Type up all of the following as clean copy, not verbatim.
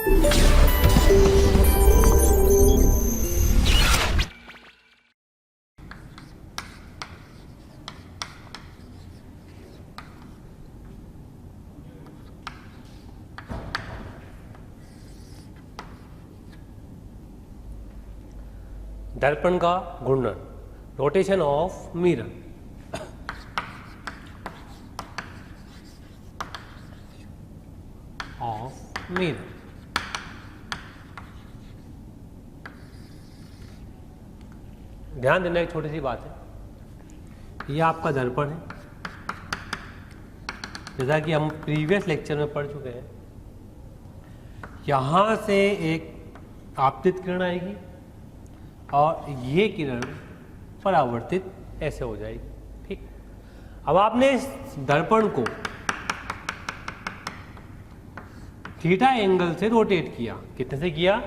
दर्पण का घूर्णन, rotation of mirror. Of mirror. ध्यान देना एक छोटी सी बात है, यह आपका दर्पण है, जैसा कि हम प्रीवियस लेक्चर में पढ़ चुके हैं। यहां से एक आपतित किरण आएगी और ये किरण परावर्तित ऐसे हो जाएगी। ठीक, अब आपने इस दर्पण को थीटा एंगल से रोटेट किया। कितने से किया?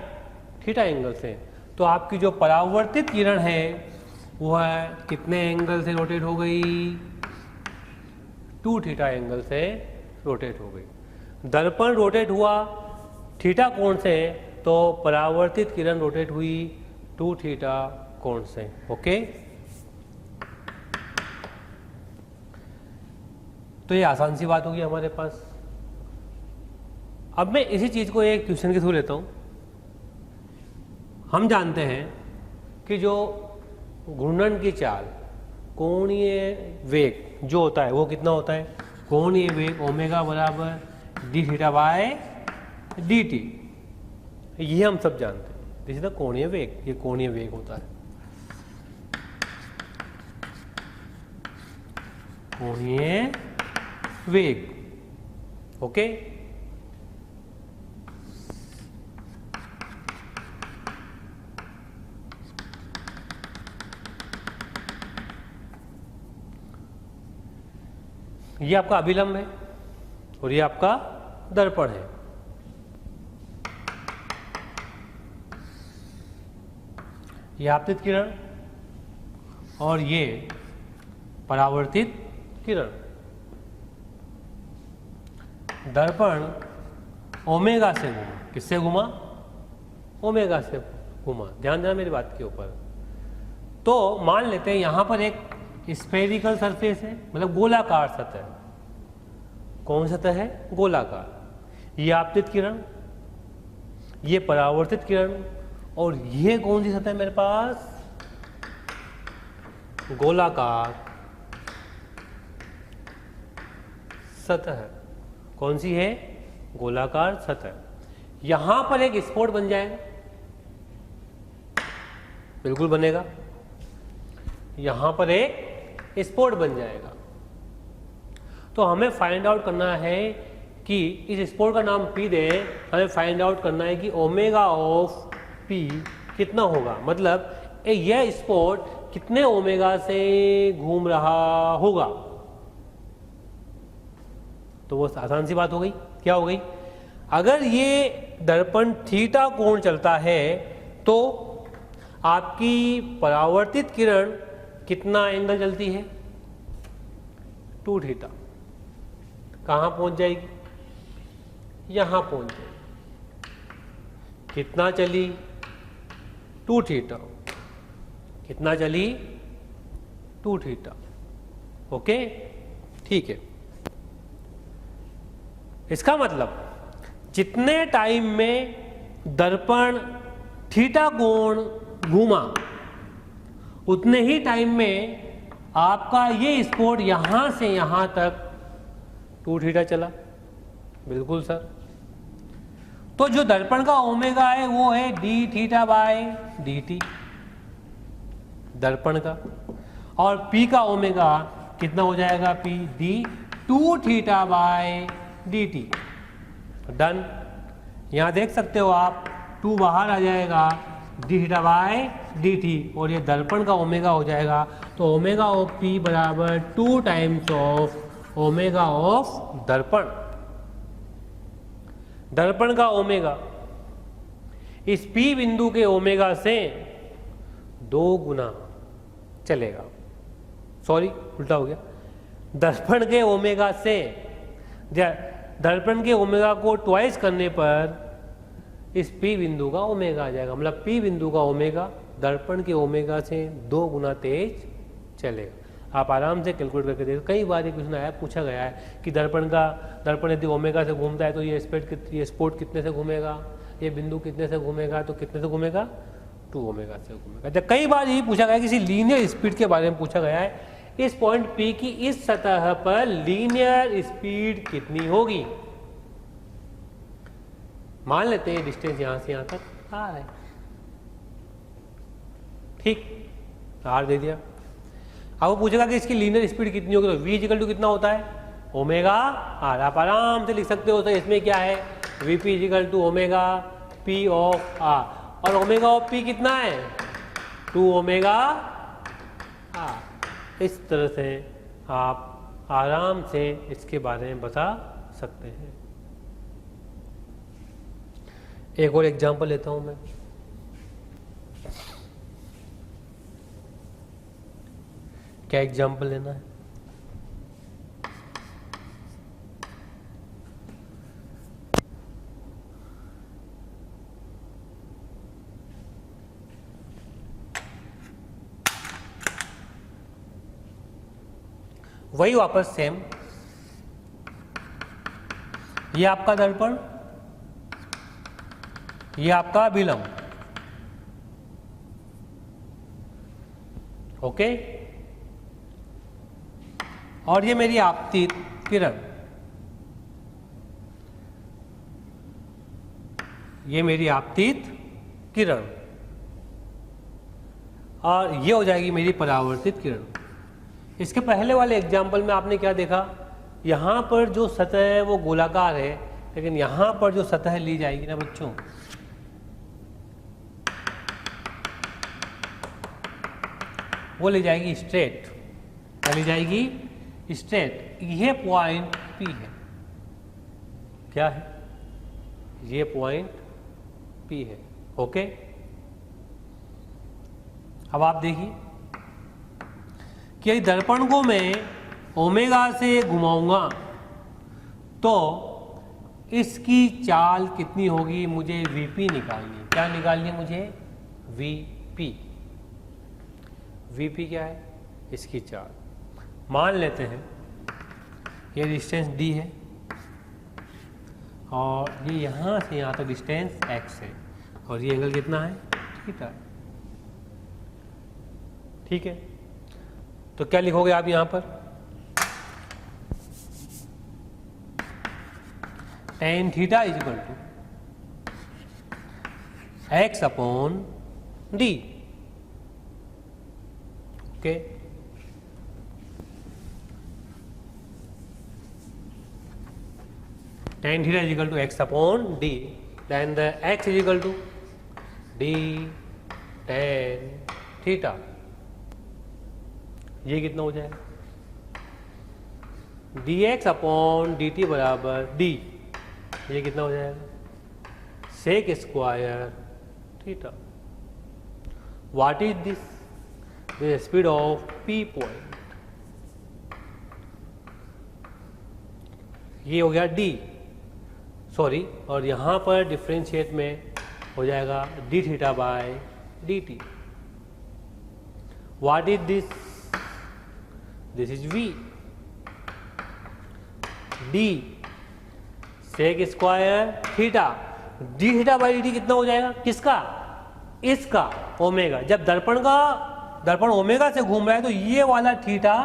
थीटा एंगल से। तो आपकी जो परावर्तित किरण है वह कितने एंगल से रोटेट हो गई? 2 थीटा एंगल से रोटेट हो गई। दर्पण रोटेट हुआ थीटा कोण से, तो परावर्तित किरण रोटेट हुई 2 थीटा कोण से। ओके, तो ये आसान सी बात होगी हमारे पास। अब मैं इसी चीज को एक क्वेश्चन के थ्रू लेता हूं। हम जानते हैं कि जो घूर्णन की चाल, कोणीय वेग जो होता है वो कितना होता है? कोणीय वेग ओमेगा बराबर D theta by d T. ये हम सब जानते हैं। दिस इज द कोणीय वेग, ये कोणीय वेग होता है। कोणीय वेग। ओके, ये आपका अभिलंब है और ये आपका दर्पण है। ये आपतित किरण और ये परावर्तित किरण। दर्पण ओमेगा से घूमा। किससे घूमा? ओमेगा से घूमा। ध्यान देना मेरी बात के ऊपर। तो मान लेते हैं यहां पर एक स्फेरिकल सरफेस है, मतलब गोलाकार सतह। कौन सतह है? गोलाकार। ये आपतित किरण, ये परावर्तित किरण, और ये कौन सी सतह है मेरे पास? गोलाकार सतह। कौन सी है? गोलाकार सतह। यहां पर एक स्पॉट बन जाएगा, बिल्कुल बनेगा। यहां पर एक स्पॉट बन जाएगा। तो हमें फाइंड आउट करना है कि इस स्पॉट का नाम P दें। हमें फाइंड आउट करना है कि ओमेगा ऑफ P कितना होगा, मतलब यह स्पॉट कितने ओमेगा से घूम रहा होगा। तो वो आसान सी बात हो गई। क्या हो गई? अगर ये दर्पण थीटा कोण चलता है तो आपकी परावर्तित किरण कितना एंगल चलती है? 2 थीटा। कहां पहुंच जाएगी? यहां पहुंच जाएगी। कितना चली? 2 थीटा। कितना चली? 2 थीटा। ओके, ठीक है। इसका मतलब जितने टाइम में दर्पण थीटा कोण घूमा उतने ही टाइम में आपका ये स्पॉट यहां से यहां तक 2 थीटा चला। बिल्कुल सर। तो जो दर्पण का ओमेगा है वो है D theta by d T, दर्पण का। और पी का ओमेगा कितना हो जाएगा? P D 2 theta by d T. Done. यहां देख सकते हो आप, 2 बाहर आ जाएगा, d theta by d T, और ये दर्पण का ओमेगा हो जाएगा। तो ओमेगा ऑफ पी बराबर 2 टाइम्स ऑफ ओमेगा ऑफ दर्पण। दर्पण का ओमेगा इस पी बिंदु के ओमेगा से 2 गुना चलेगा। सॉरी, उल्टा हो गया। दर्पण के ओमेगा से, दर्पण के ओमेगा को ट्वाइस करने पर इस P बिंदु का ओमेगा आ जाएगा, मतलब P बिंदु का ओमेगा दर्पण के ओमेगा से 2 गुना तेज चलेगा। आप आराम से कैलकुलेट करके देखिए। कई बार ये क्वेश्चन आया, पूछा गया है कि दर्पण यदि ओमेगा से घूमता है तो ये स्पॉट कितने से घूमेगा, ये बिंदु कितने से घूमेगा, तो कितने से घूमेगा, 2 ओमेगा से घूमेगा। जब कई बार ये पूछा गया है, किसी लीनियर स्पीड के बारे में पूछा गया है, इस पॉइंट P की इस सतह पर लीनियर स्पीड कितनी होगी। मान लेते हैं डिस्टेंस यहां से यहां तक R है, ठीक, R दे दिया। अब वो पूछेगा कि इसकी लीनियर स्पीड कितनी होगी, तो V इक्वल टू कितना होता है, ओमेगा R। आप आराम से लिख सकते हो, तो इसमें क्या है, Vp equal to omega P of R, और ओमेगा ऑफ P कितना है, 2 ओमेगा R। इस तरह से आप आराम से इसके बारे में बता सकते हैं। एक और एग्जांपल लेता हूं मैं। क्या एग्जांपल लेना है, वही वापस सेम, ये आपका दर्पण, ये आपका विलंब, ओके, और ये मेरी आपतित किरण, ये मेरी आपतित किरण, और ये हो जाएगी मेरी परावर्तित किरण। इसके पहले वाले एग्जाम्पल में आपने क्या देखा, यहां पर जो सतह है वो गोलाकार है, लेकिन यहां पर जो सतह ली जाएगी ना बच्चों, वो ले जाएगी स्ट्रेट, क्या ले जाएगी, स्ट्रेट। ये पॉइंट P है, क्या है, ये पॉइंट P है, ओके। अब आप देखिए कि दर्पण को मैं ओमेगा से घुमाऊंगा तो इसकी चाल कितनी होगी, मुझे Vp निकालनी है। क्या निकालनी है मुझे, Vp। Vp क्या है, इसकी चाल। मान लेते हैं ये डिस्टेंस d है और ये यहाँ से यहाँ तक डिस्टेंस x है, और ये एंगल कितना है, थीटा। ठीक है, तो क्या लिखोगे आप यहाँ पर, tan theta is equal to x upon d, okay. tan theta is equal to x upon d, then the x is equal to d tan theta। ये कितना हो जाएगा, dx अपॉन dt बराबर d, ये कितना हो जाएगा, sec square theta. What is this, the speed of p point, ये हो गया d, सॉरी, और यहाँ पर डिफ्रेंशिएट में हो जाएगा d theta by d t. What is this, this is v, d sec square theta, d theta by d t कितना हो जाएगा, किसका, इसका, ओमेगा। जब दर्पण ओमेगा से घूम रहा है तो ये वाला थीटा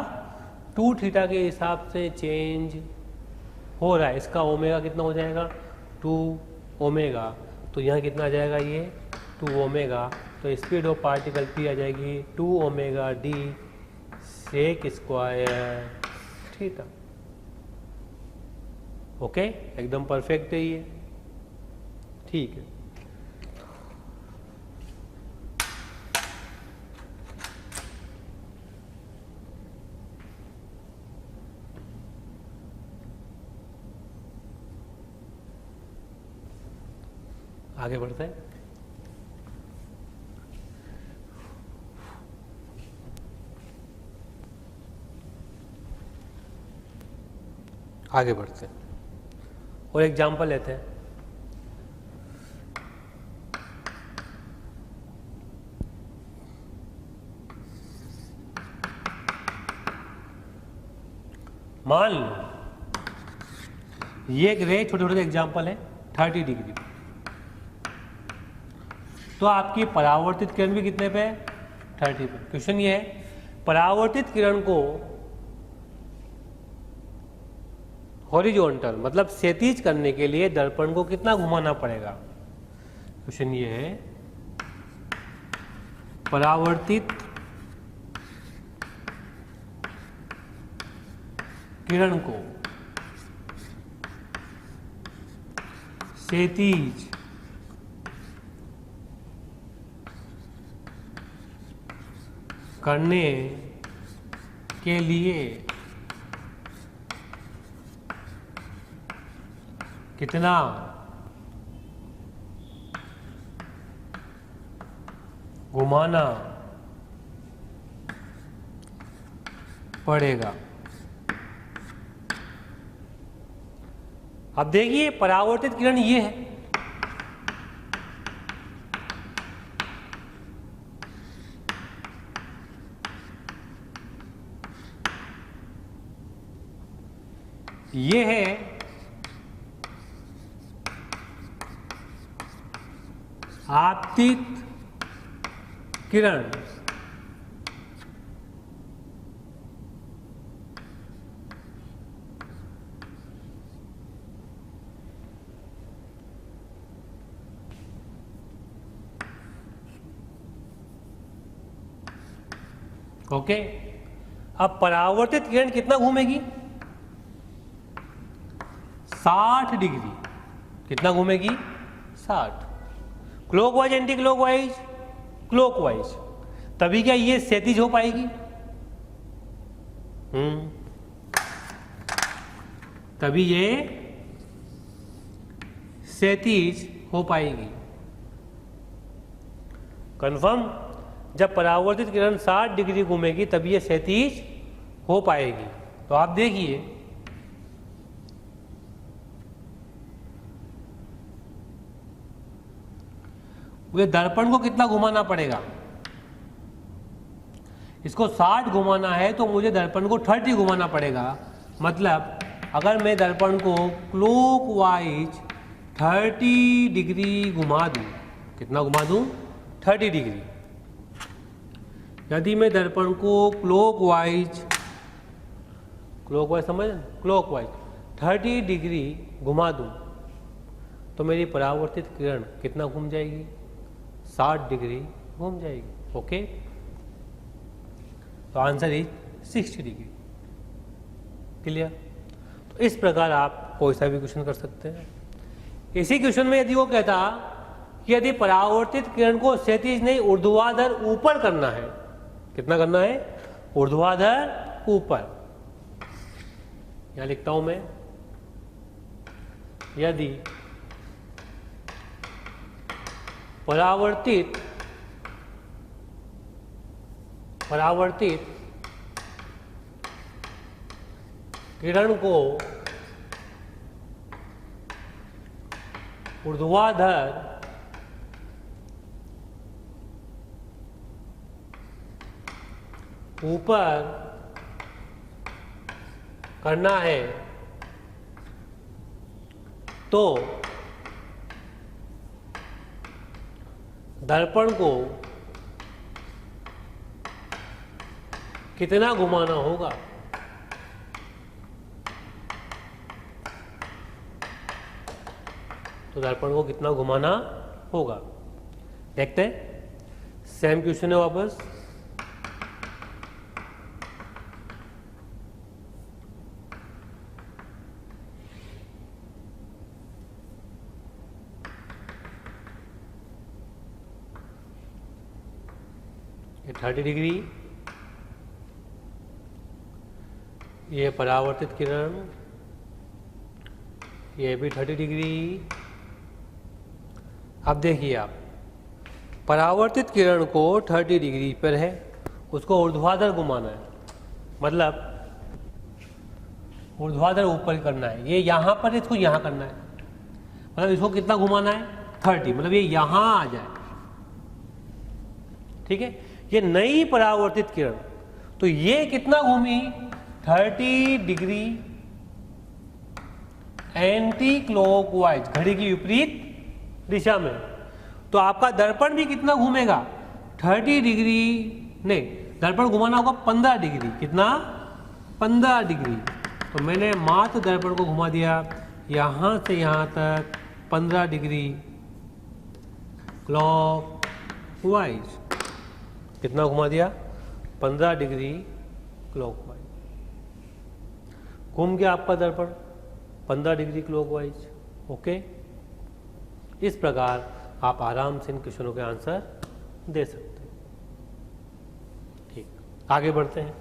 2 थीटा के हिसाब से चेंज हो रहा है, इसका ओमेगा कितना हो जाएगा, 2 ओमेगा। तो यहाँ कितना आ जाएगा, ये 2 ओमेगा। तो स्पीड ऑफ पार्टिकल p आ जाएगी 2 omega d sec square theta. Okay, एकदम परफेक्ट है ये, ठीक है। आगे बढ़ते हैं। आगे बढ़ते हैं और एग्जाम्पल लेते हैं। मान लो ये एक रे, छोटे छोटे एग्जाम्पल है, 30 डिग्री, तो आपकी परावर्तित किरण भी कितने पे है? 30 पे। क्वेश्चन ये है परावर्तित किरण को हॉरिजॉन्टल मतलब क्षैतिज करने के लिए दर्पण को कितना घुमाना पड़ेगा? क्वेश्चन ये है परावर्तित किरण को क्षैतिज करने के लिए कितना घुमाना पड़ेगा? अब देखिए परावर्तित किरण ये है, ये है आपतित किरण, ओके। अब परावर्तित किरण कितना घूमेगी? 60 डिग्री। कितना घूमेगी? 60। Clockwise anti clockwise? क्लॉकवाइज। तभी क्या ये क्षैतिज हो पाएगी? तभी ये क्षैतिज हो पाएगी। कंफर्म? जब परावर्तित किरण 60 डिग्री घूमेगी तभी ये क्षैतिज हो पाएगी। तो आप देखिए ये दर्पण को कितना घुमाना पड़ेगा? इसको 60 घुमाना है तो मुझे दर्पण को 30 घुमाना पड़ेगा। मतलब अगर मैं दर्पण को क्लॉकवाइज 30 डिग्री घुमा दूं, कितना घुमा दूं? 30 डिग्री। यदि मैं दर्पण को क्लॉकवाइज समझ, क्लॉकवाइज 30 डिग्री घुमा दूं तो मेरी परावर्तित किरण कितना घूम जाएगी? 60 डिग्री घूम जाएगी। ओके, तो आंसर इज 60 डिग्री। क्लियर? तो इस प्रकार आप कोई सा भी क्वेश्चन कर सकते हैं। इसी क्वेश्चन में यदि वो कहता कि यदि परावर्तित किरण को क्षैतिज नहीं ऊर्ध्वाधर ऊपर करना है, कितना करना है? ऊर्ध्वाधर ऊपर। यहां लिखता हूं मैं, यदि परावर्तित किरण को ऊर्ध्वाधर ऊपर करना है तो दर्पण को कितना घुमाना होगा? तो दर्पण को कितना घुमाना होगा? देखते हैं। सेम क्वेश्चन है वापस। ये 30 डिग्री, ये परावर्तित किरण, ये भी 30 डिग्री। अब देखिए आप, परावर्तित किरण को 30 डिग्री पर है, उसको ऊर्ध्वाधर घुमाना है, मतलब ऊर्ध्वाधर ऊपर करना है। ये यहाँ पर, इसको यहाँ करना है, मतलब इसको कितना घुमाना है? 30, मतलब ये यहाँ आ जाए। ठीक है, ये नई परावर्तित किरण, तो ये कितना घूमी? 30 डिग्री एंटी क्लॉकवाइज, घड़ी की विपरीत दिशा में, तो आपका दर्पण भी कितना घूमेगा? 30 डिग्री, नहीं, दर्पण घुमाना होगा 15 डिग्री। कितना? 15 डिग्री। तो मैंने मात्र दर्पण को घुमा दिया यहाँ से यहाँ तक 15 डिग्री क्लॉकवाइज। कितना घुमा दिया? 15 डिग्री क्लॉकवाइज। घूम गया आपका दर्पण 15 डिग्री क्लॉकवाइज। ओके, इस प्रकार आप आराम से इन क्वेश्चनों के आंसर दे सकते हैं। ठीक, आगे बढ़ते हैं।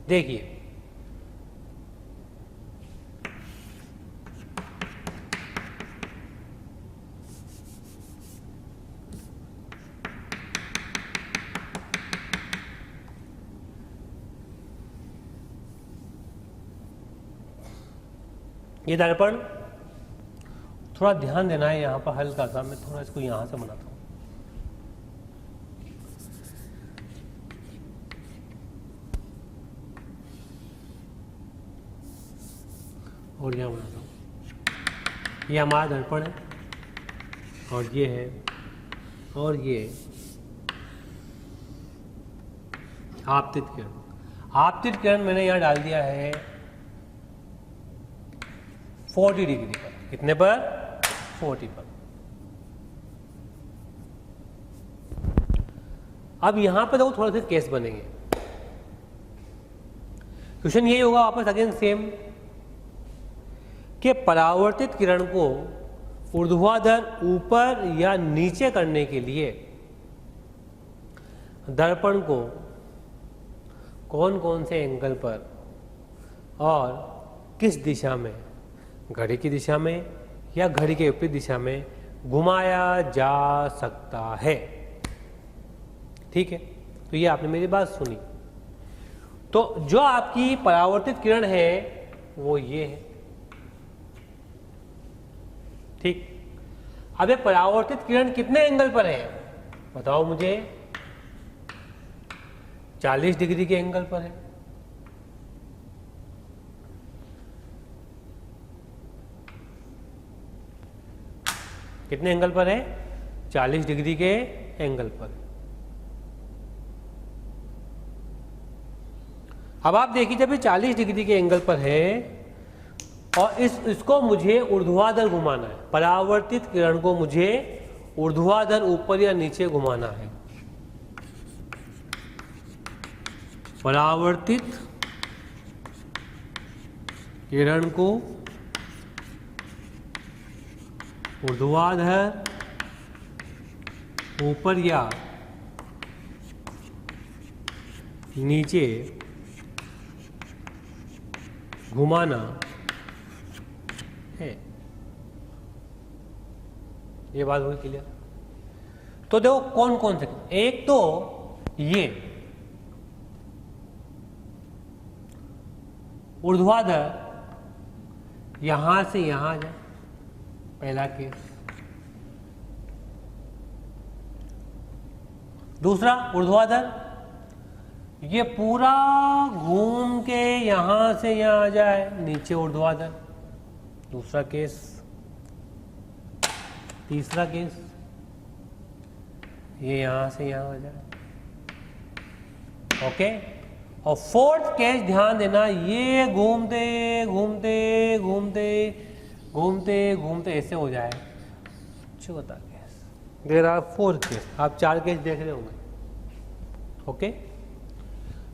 देखिए, ये दर्पण थोड़ा ध्यान देना है यहाँ पर हल्का सा। मैं थोड़ा इसको यहाँ से बनाता हूँ और यहाँ बनाता हूँ। ये हमारा दर्पण है और ये है और ये आपतित किरण। आपतित किरण मैंने यहाँ डाल दिया है 40 डिग्री पर। कितने पर? 40 पर। अब यहां पर देखो थोड़े से केस बनेंगे। क्वेश्चन यही होगा वापस अगेन सेम, कि परावर्तित किरण को ऊर्ध्वाधर ऊपर या नीचे करने के लिए दर्पण को कौन कौन से एंगल पर और किस दिशा में, घड़ी की दिशा में या घड़ी के विपरीत दिशा में घुमाया जा सकता है। ठीक है, तो ये आपने मेरी बात सुनी। तो जो आपकी परावर्तित किरण है वो ये है। ठीक, अब ये परावर्तित किरण कितने एंगल पर है बताओ मुझे? 40 डिग्री के एंगल पर है। कितने एंगल पर है? 40 डिग्री के एंगल पर। अब आप देखिए, जब ये 40 डिग्री के एंगल पर है और इसको मुझे ऊर्ध्वाधर घुमाना है, परावर्तित किरण को मुझे ऊर्ध्वाधर ऊपर या नीचे घुमाना है। परावर्तित किरण को ऊर्ध्वाधर ऊपर या नीचे घुमाना है। ये बात हुई क्लियर? तो देखो कौन कौन से, एक तो ये ऊर्ध्वाधर यहां से यहां जाए, पहला केस। दूसरा ऊर्ध्वाधर ये पूरा घूम के यहां से यहां आ जाए, नीचे ऊर्ध्वाधर, दूसरा केस। तीसरा केस ये यहां से यहां आ जाए। ओके, और फोर्थ केस ध्यान देना, ये घूमते घूमते घूमते घूमते घूमते ऐसे हो जाए। चौथा केस, देयर आर 4 केस। आप 4 केस देख रहे होंगे। ओके,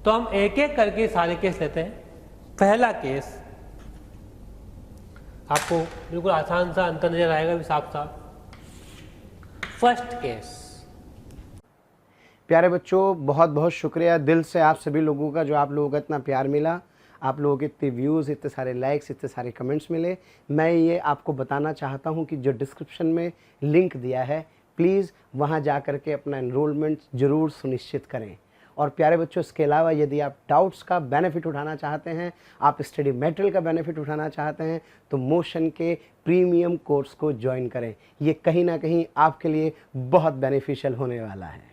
तो हम एक एक करके सारे केस लेते हैं। पहला केस आपको बिल्कुल आसान सा अंतर नजर आएगा भी साफ साफ। First case. प्यारे बच्चों, बहुत बहुत शुक्रिया दिल से आप सभी लोगों का, जो आप लोगों का इतना प्यार मिला, आप लोगों के इतने व्यूज़, इतने सारे लाइक्स, इतने सारे कमेंट्स मिले। मैं ये आपको बताना चाहता हूँ कि जो डिस्क्रिप्शन में लिंक दिया है प्लीज़ वहाँ जा कर के अपना एनरोलमेंट ज़रूर सुनिश्चित करें। और प्यारे बच्चों, इसके अलावा यदि आप डाउट्स का बेनिफिट उठाना चाहते हैं, आप स्टडी मटेरियल का बेनिफिट उठाना चाहते हैं, तो मोशन के प्रीमियम कोर्स को ज्वाइन करें। ये कहीं ना कहीं आपके लिए बहुत बेनिफिशियल होने वाला है।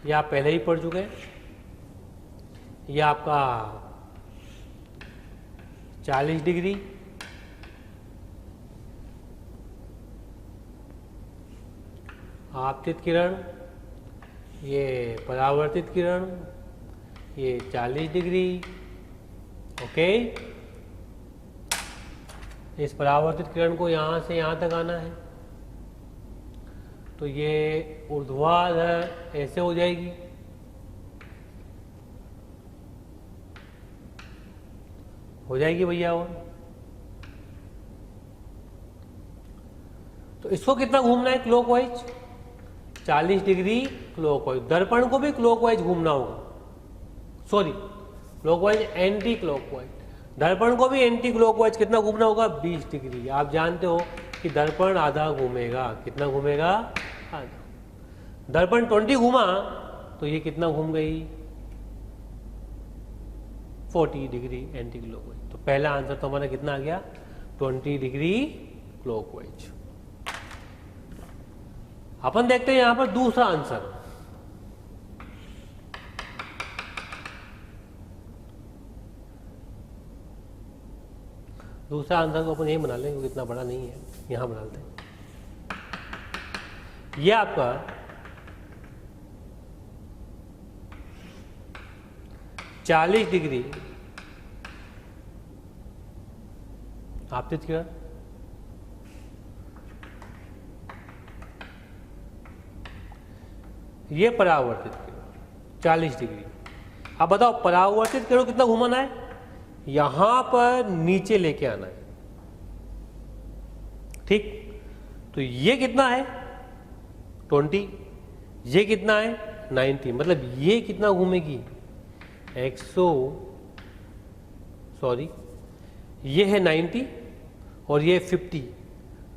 ये आप पहले ही पढ़ चुके हैं। ये आपका 40 डिग्री, आपतित किरण, ये परावर्तित किरण, ये 40 डिग्री। ओके, इस परावर्तित किरण को यहाँ से यहाँ तक आना है, तो ये ऊर्ध्वाधर ऐसे हो जाएगी, हो जाएगी भैया। और तो इसको कितना घूमना है क्लॉकवाइज? 40 degree clockwise. दर्पण को भी क्लॉकवाइज घूमना होगा, सॉरी क्लॉकवाइज एंटी क्लॉकवाइज। दर्पण को भी एंटी क्लॉकवाइज कितना घूमना होगा? 20 डिग्री। आप जानते हो कि दर्पण आधा घूमेगा। कितना घूमेगा? आधा। दर्पण 20 घूमा तो ये कितना घूम गई? 40 डिग्री एंटी क्लॉकवाइज। तो पहला आंसर तो हमारा कितना आ गया? 20 डिग्री क्लॉकवाइज। अपन देखते हैं यहां पर दूसरा आंसर। दूसरा आंसर को अपन यही बना लेंगे क्योंकि इतना बड़ा नहीं है, यहां बना लेते हैं। ये आपका 40 डिग्री आपतित किरण, ये परावर्तित किरण 40 डिग्री। अब बताओ परावर्तित किरण कितना घुमाना है? यहां पर नीचे लेके आना है, ठीक। तो ये कितना है? 20। ये कितना है? 90। मतलब ये कितना घूमेगी? 100, सॉरी ये है 90 और ये 50।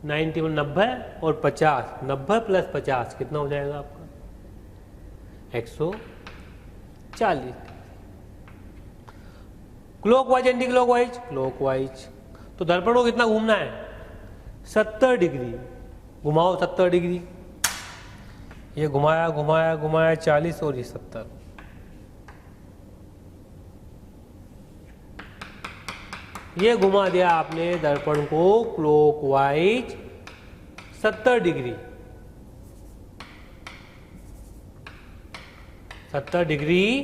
90 में 90 और 50, 90 प्लस 50 कितना हो जाएगा आपका? 140। Clockwise anti clockwise? क्लॉकवाइज। तो दर्पण को कितना घूमना है? 70 डिग्री। घुमाओ 70 डिग्री। ये घुमाया घुमाया घुमाया 40 और ये 70। ये घुमा दिया आपने दर्पण को क्लॉकवाइज 70 डिग्री। 70 degree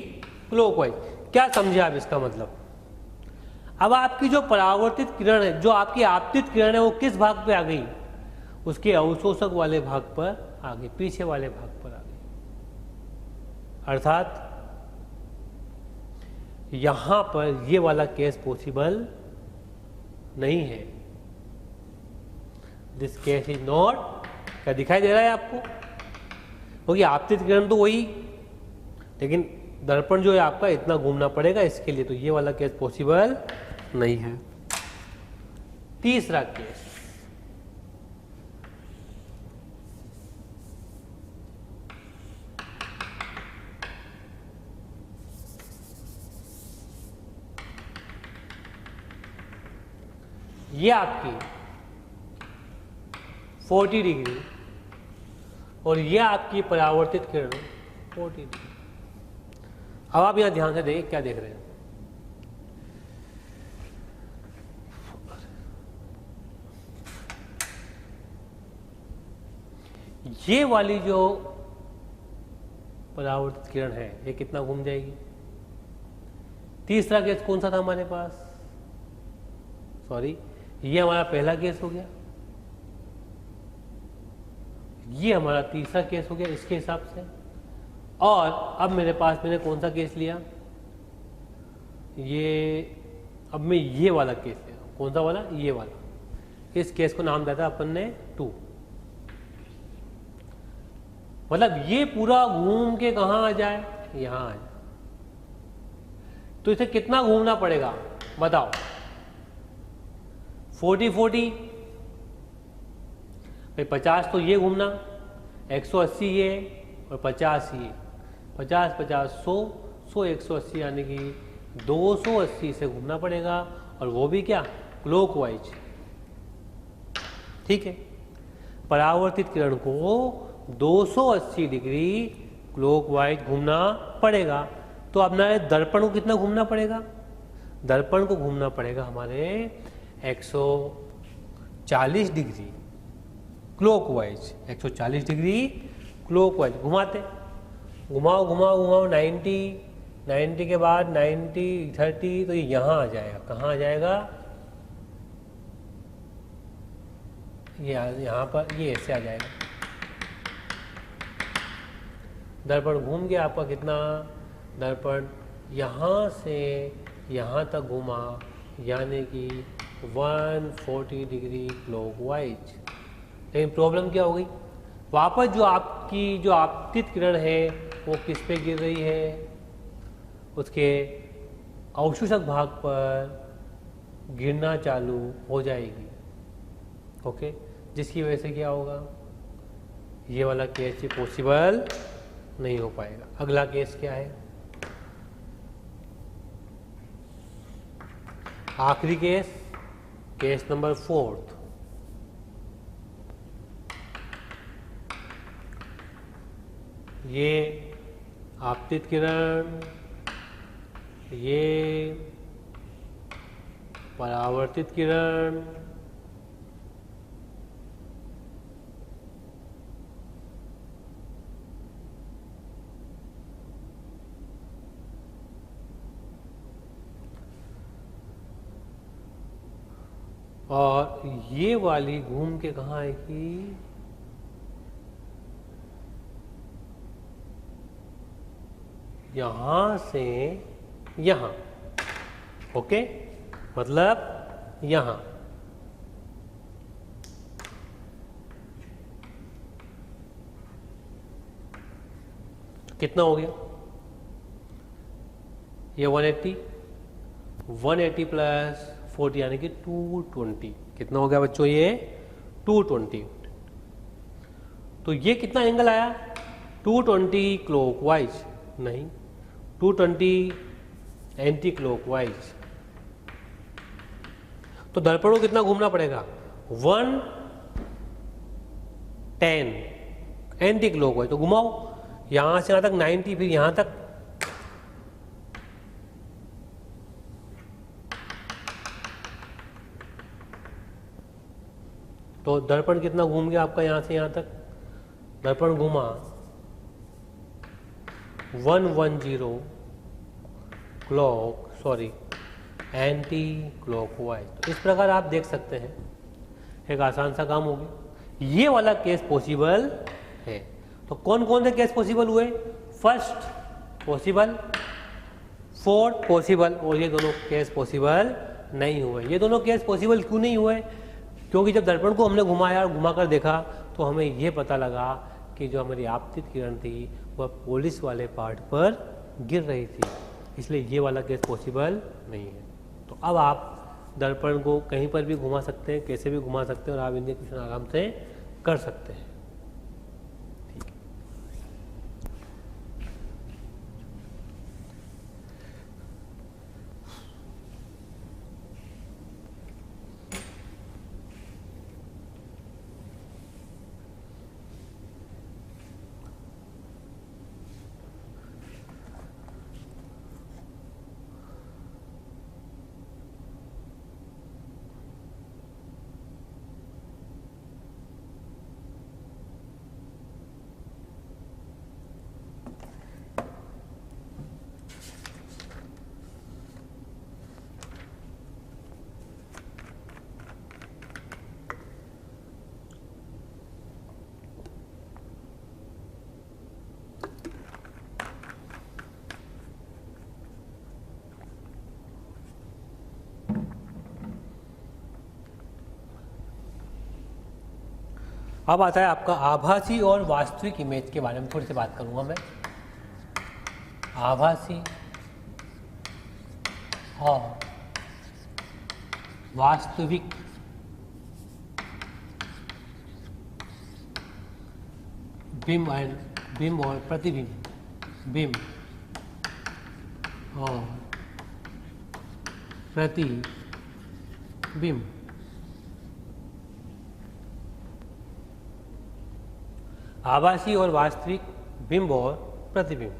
clockwise. क्या समझे आप इसका मतलब? अब आपकी जो परावर्तित किरण है, जो आपकी आपतित किरण है, वो किस भाग पे आ गई? उसके अवशोषक वाले भाग पर आ गई, पीछे वाले भाग पर आ गई। अर्थात यहां पर ये वाला केस पॉसिबल नहीं है। This case is not. क्या दिखाई दे रहा है आपको? क्योंकि आपतित किरण तो वही, लेकिन दर्पण जो है आपका इतना घूमना पड़ेगा इसके लिए, तो ये वाला केस पॉसिबल नहीं है। तीसरा केस, ये आपकी 40 डिग्री और ये आपकी परावर्तित किरण 40 डिग्री। अब आप यहां ध्यान से देखिए क्या देख रहे हैं। ये वाली जो परावर्तित किरण है ये कितना घूम जाएगी? तीसरा केस कौन सा था हमारे पास? सॉरी, ये हमारा पहला केस हो गया, ये हमारा तीसरा केस हो गया इसके हिसाब से। और अब मेरे पास मैंने कौन सा केस लिया? ये अब मैं ये वाला केस लिया। कौन सा वाला? ये वाला। इस केस को नाम दिया था अपन ने 2। मतलब ये पूरा घूम के कहां आ जाए? यहां आ जाए। तो इसे कितना घूमना पड़ेगा बताओ? 40 40 भाई 50 तो ये घूमना, 180 ये और 50 ये, 50 50 100, 100 180 यानी कि 280 से घूमना पड़ेगा, और वो भी क्या, क्लॉकवाइज। ठीक है, परावर्तित किरण को 280 डिग्री क्लॉकवाइज घूमना पड़ेगा। तो अपना दर्पण को कितना घूमना पड़ेगा, दर्पण को घूमना पड़ेगा हमारे 140 डिग्री क्लॉकवाइज, 140 डिग्री क्लॉकवाइज घुमाते, घुमाओ घुमाओ घुमाओ 90, 90 के बाद 90 30, तो ये यहाँ आ जाएगा। कहाँ आ जाएगा, ये यहाँ पर, ये ऐसे आ जाएगा। दर्पण घूम गया आपका कितना, दर्पण यहाँ से यहाँ तक घूमा, यानी कि 140 डिग्री क्लॉकवाइज। लेकिन प्रॉब्लम क्या हो गई, वापस जो आपकी जो आपतित किरण है वो किस पे गिर रही है, उसके अवशोषक भाग पर गिरना चालू हो जाएगी। ओके, जिसकी वजह से क्या होगा, ये वाला केस पॉसिबल नहीं हो पाएगा। अगला केस क्या है, आखिरी केस, केस नंबर 4। ये आपतित किरण, ये परावर्तित किरण, और ये वाली घूम के कहाँ आएगी, यहां से यहां। ओके, मतलब यहां। कितना हो गया, ये 180, 180 प्लस 40 यानी कि 220। कितना हो गया बच्चों, ये 220। तो ये कितना एंगल आया, 220 क्लॉकवाइज नहीं, 220 एंटी क्लॉकवाइज। तो दर्पण को कितना घूमना पड़ेगा, 110 एंटी क्लॉकवाइज। तो घुमाओ यहां से यहां तक 90, फिर यहां तक, तो दर्पण कितना घूम गया आपका यहां से यहां तक, दर्पण घूमा 110 एंटी क्लॉकवाइज। तो इस प्रकार आप देख सकते हैं, एक आसान सा काम हो गया। ये वाला केस पॉसिबल है। तो कौन कौन से केस पॉसिबल हुए, फर्स्ट पॉसिबल, फोर्थ पॉसिबल, और ये दोनों केस पॉसिबल नहीं हुए। ये दोनों केस पॉसिबल क्यों नहीं हुए, क्योंकि जब दर्पण को हमने घुमाया और घुमा कर देखा तो हमें ये पता लगा कि जो हमारी आपतित किरण थी वह पोलिस वाले पार्ट पर गिर रही थी, इसलिए ये वाला केस पॉसिबल नहीं है। तो अब आप दर्पण को कहीं पर भी घुमा सकते हैं, कैसे भी घुमा सकते हैं, और आप इनके क्वेश्चन आराम से कर सकते हैं। अब आता है आपका आभासी और वास्तविक इमेज के बारे में थोड़ी सी बात करूंगा मैं। आभासी और वास्तविक बिंब और प्रतिबिंब, बिंब और प्रतिबिंब। आभासी और वास्तविक बिंब और प्रतिबिंब।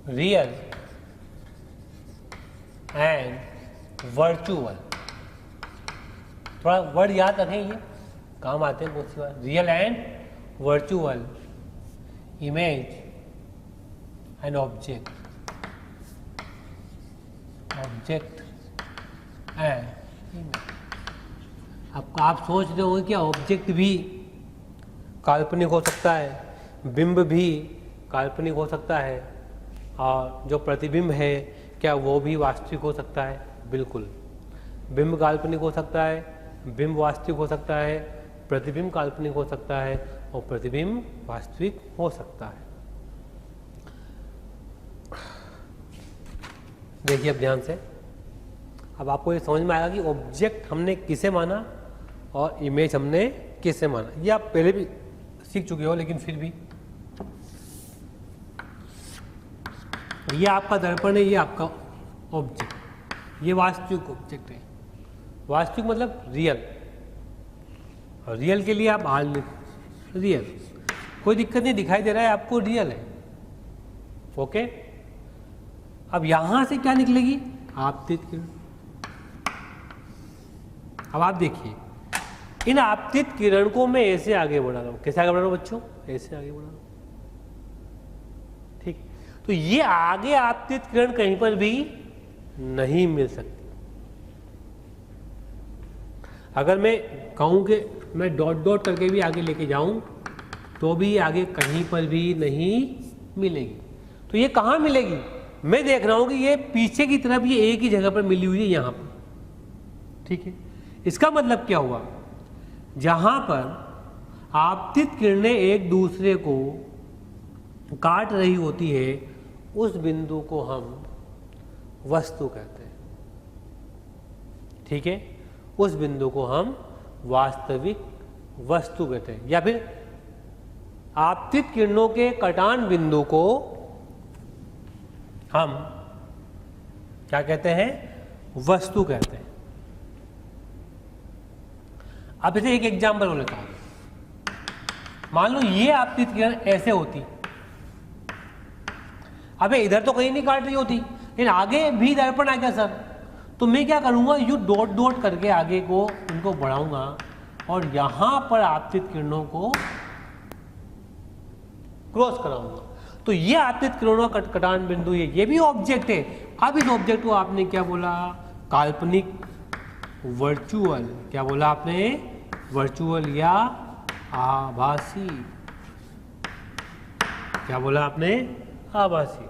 रियल एंड वर्चुअल, थोड़ा वर्ड याद रखें, ये काम आते हैं बहुत सी बार। Real and virtual image and object, object and image. आप सोच रहे होंगे क्या ऑब्जेक्ट भी काल्पनिक हो सकता है, बिंब भी काल्पनिक हो सकता है, और जो प्रतिबिंब है क्या वो भी वास्तविक हो सकता है? बिल्कुल, बिंब काल्पनिक हो सकता है, बिंब वास्तविक हो सकता है, प्रतिबिंब काल्पनिक हो सकता है और प्रतिबिंब वास्तविक हो सकता है। देखिए अब ध्यान से, अब आपको ये समझ में आएगा कि ऑब्जेक्ट हमने किसे माना और इमेज हमने किसे माना। ये आप पहले भी सीख चुके हो, लेकिन फिर भी ये आपका दर्पण है, ये आपका ऑब्जेक्ट, ये वास्तविक ऑब्जेक्ट है। वास्तविक मतलब रियल, और रियल के लिए आप हाल लिख, रियल, कोई दिक्कत नहीं, दिखाई दे रहा है आपको, रियल है। ओके, अब यहां से क्या निकलेगी? आपतित किरण। अब आप देखिए, इन आपतित किरण को मैं ऐसे आगे बढ़ा रहा हूं। कैसे आगे बढ़ा रहा हूं बच्चों? ऐसे आगे बढ़ा रहा हूं। ठीक, तो ये आगे आपतित किरण कहीं पर भी नहीं मिल सकती। अगर मैं कहूं कि मैं डॉट डॉट करके भी आगे लेके जाऊं तो भी आगे कहीं पर भी नहीं मिलेगी। तो ये कहां मिलेगी? मैं देख रहा हूं कि ये पीछे की तरफ ये एक ही जगह पर मिली हुई है, यहां पर। ठीक है, इसका मतलब क्या हुआ? जहां पर आपतित किरणें एक दूसरे को काट रही होती है, उस बिंदु को हम वस्तु कहते हैं। ठीक है, उस बिंदु को हम वास्तविक वस्तु कहते हैं, या फिर आपतित किरणों के कटान बिंदु को हम क्या कहते हैं? वस्तु कहते हैं। अब इसे एक एग्जाम्पल हो लेता हूं। मान लो ये आपतित किरण ऐसे होती, अबे इधर तो कहीं नहीं काट रही होती, लेकिन आगे भी दर्पण आ गया सर, तो मैं क्या करूंगा? यू डॉट डॉट करके आगे को उनको बढ़ाऊंगा और यहां पर आपतित किरणों को क्रॉस कराऊंगा। तो ये आपतित किरणों का कटान बिंदु है, ये भी ऑब्जेक्ट है। अब इस ऑब्जेक्ट को आपने क्या बोला? काल्पनिक, वर्चुअल। क्या बोला आपने? वर्चुअल या आभासी। क्या बोला आपने? आभासी।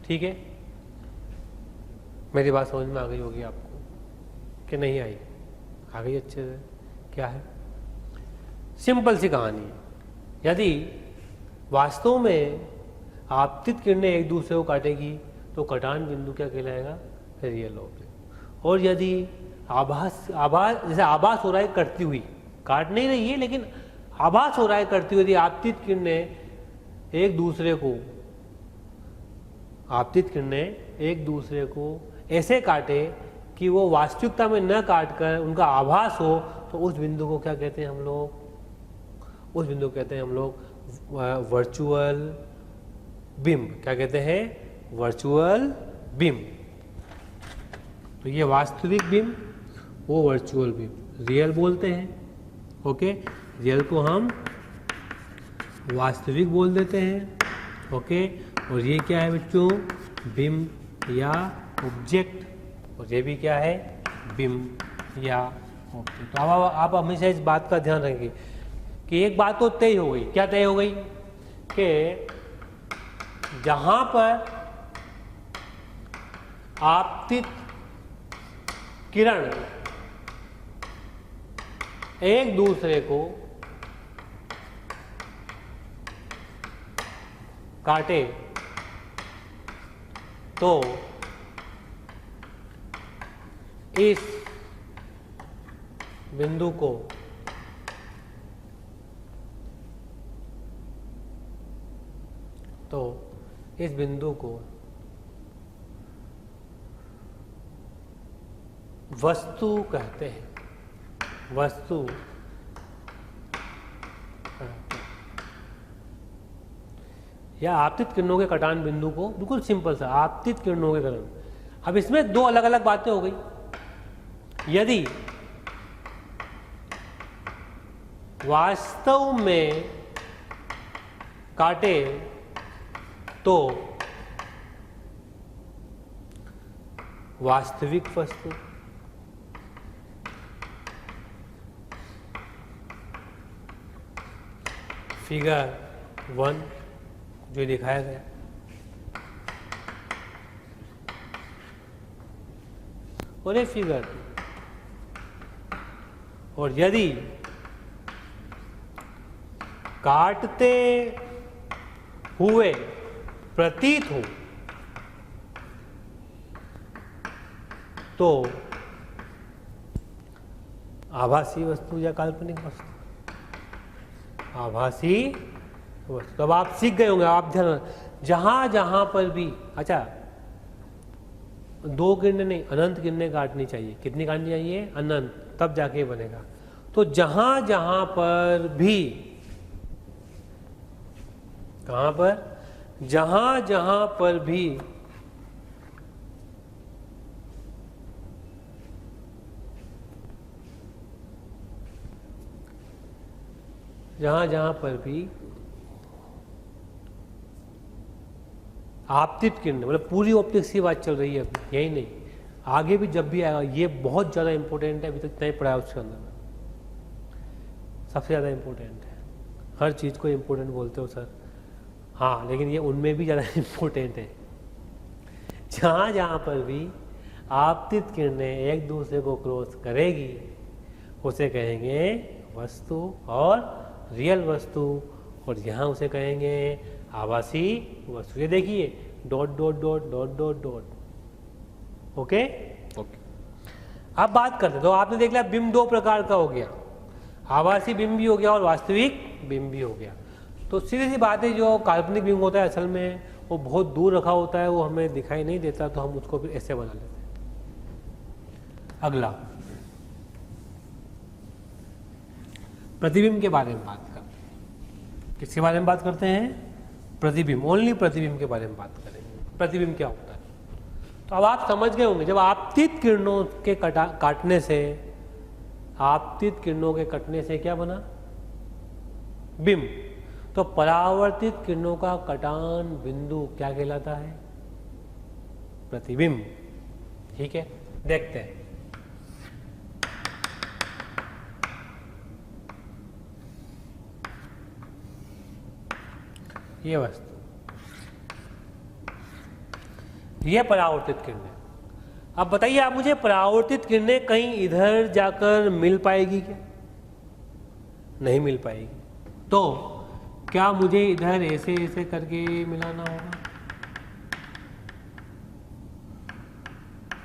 ठीक है, मेरी बात समझ में आ गई होगी आपको कि नहीं आई? आ गई अच्छे से। क्या है? सिंपल सी कहानी है। यदि वास्तव में आपतित किरणें एक दूसरे को काटेगी तो कटान बिंदु क्या कहलाएगा? Real object. और यदि आभास जैसे आभास हो रहा है करती हुई, काट नहीं रही है लेकिन आभास हो रहा है करती हुई, यदि आपतित किरणें एक दूसरे को ऐसे काटे कि वो वास्तविकता में न काटकर उनका आभास हो, तो उस बिंदु को क्या कहते हैं हम लोग? उस बिंदु को कहते हैं हम लोग वर्चुअल बिंब। क्या कहते हैं? वर्चुअल बिंब। तो ये वास्तविक बिंब, वो वर्चुअल बिंब, रियल बोलते हैं। ओके, रियल को हम वास्तविक बोल देते हैं। ओके, और ये क्या है बच्चों? बिंब या ऑब्जेक्ट। और ये भी क्या है? बिंब या ऑब्जेक्ट। तो अब आप हमेशा इस बात का ध्यान रखेंगे कि एक बात तो तय हो गई। क्या तय हो गई? कि जहां पर आपतित किरण एक दूसरे को काटे तो इस बिंदु को वस्तु कहते हैं, वस्तु या आपतित किरणों के कटान बिंदु को, बिल्कुल सिंपल सा आपतित किरणों के कटान। अब इसमें दो अलग अलग बातें हो गई। यदि वास्तव में काटे तो वास्तविक वस्तु, फिगर 1 जो दिखाया गया, और एक फिगर 2। और यदि काटते हुए प्रतीत हो तो आभासी वस्तु या काल्पनिक वस्तु, आभासी वस्तु। अब आप सीख गए होंगे, आप ध्यान, जहां जहां पर भी, अच्छा 2 किरणें नहीं, अनंत किरणें काटनी चाहिए। कितनी काटनी चाहिए? अनंत, तब जाके बनेगा। तो जहां जहां पर भी, कहां पर? जहां जहां पर भी आपतित किरण, मतलब पूरी ऑप्टिक्स की बात चल रही है अभी, यही नहीं, आगे भी जब भी आएगा। ये बहुत ज़्यादा इंपॉर्टेंट है, अभी तक इतना ही पढ़ा है उसके अंदर में, सबसे ज़्यादा इंपॉर्टेंट है। हर चीज़ को इंपॉर्टेंट बोलते हो सर, हाँ, लेकिन ये उनमें भी ज़्यादा इंपॉर्टेंट है। जहाँ जहाँ पर भी आपतित किरणें एक दूसरे को क्रॉस करेगी उसे कहेंगे वस्तु और रियल वस्तु, और यहाँ उसे कहेंगे आभासी वस्तु। ये देखिए dot dot dot dot dot dot. Okay okay. अब बात करते, तो आपने देख लिया बिंब 2 प्रकार का हो गया, आभासी बिंब भी हो गया और वास्तविक बिंब भी हो गया। तो सीधी सी बात है, जो काल्पनिक बिंब होता है असल में वो बहुत दूर रखा होता है, वो हमें दिखाई नहीं देता, तो हम उसको फिर ऐसे बना लेते हैं। अगला प्रतिबिंब के बारे में बात करते हैं। किसके बारे में बात करते हैं? प्रतिबिंब, ओनली प्रतिबिंब के बारे में बात करेंगे। प्रतिबिंब क्या होता है? तो अब आप समझ गए होंगे, जब आपतित किरणों के काटने से, आपतित किरणों के कटने से क्या बना? बिंब। तो परावर्तित किरणों का कटान बिंदु क्या कहलाता है? प्रतिबिंब। ठीक है, देखते हैं। ये वस्तु, ये परावर्तित किरणें। अब बताइए आप मुझे, परावर्तित किरणें कहीं इधर जाकर मिल पाएगी क्या? नहीं मिल पाएगी। तो क्या मुझे इधर ऐसे ऐसे करके मिलाना होगा?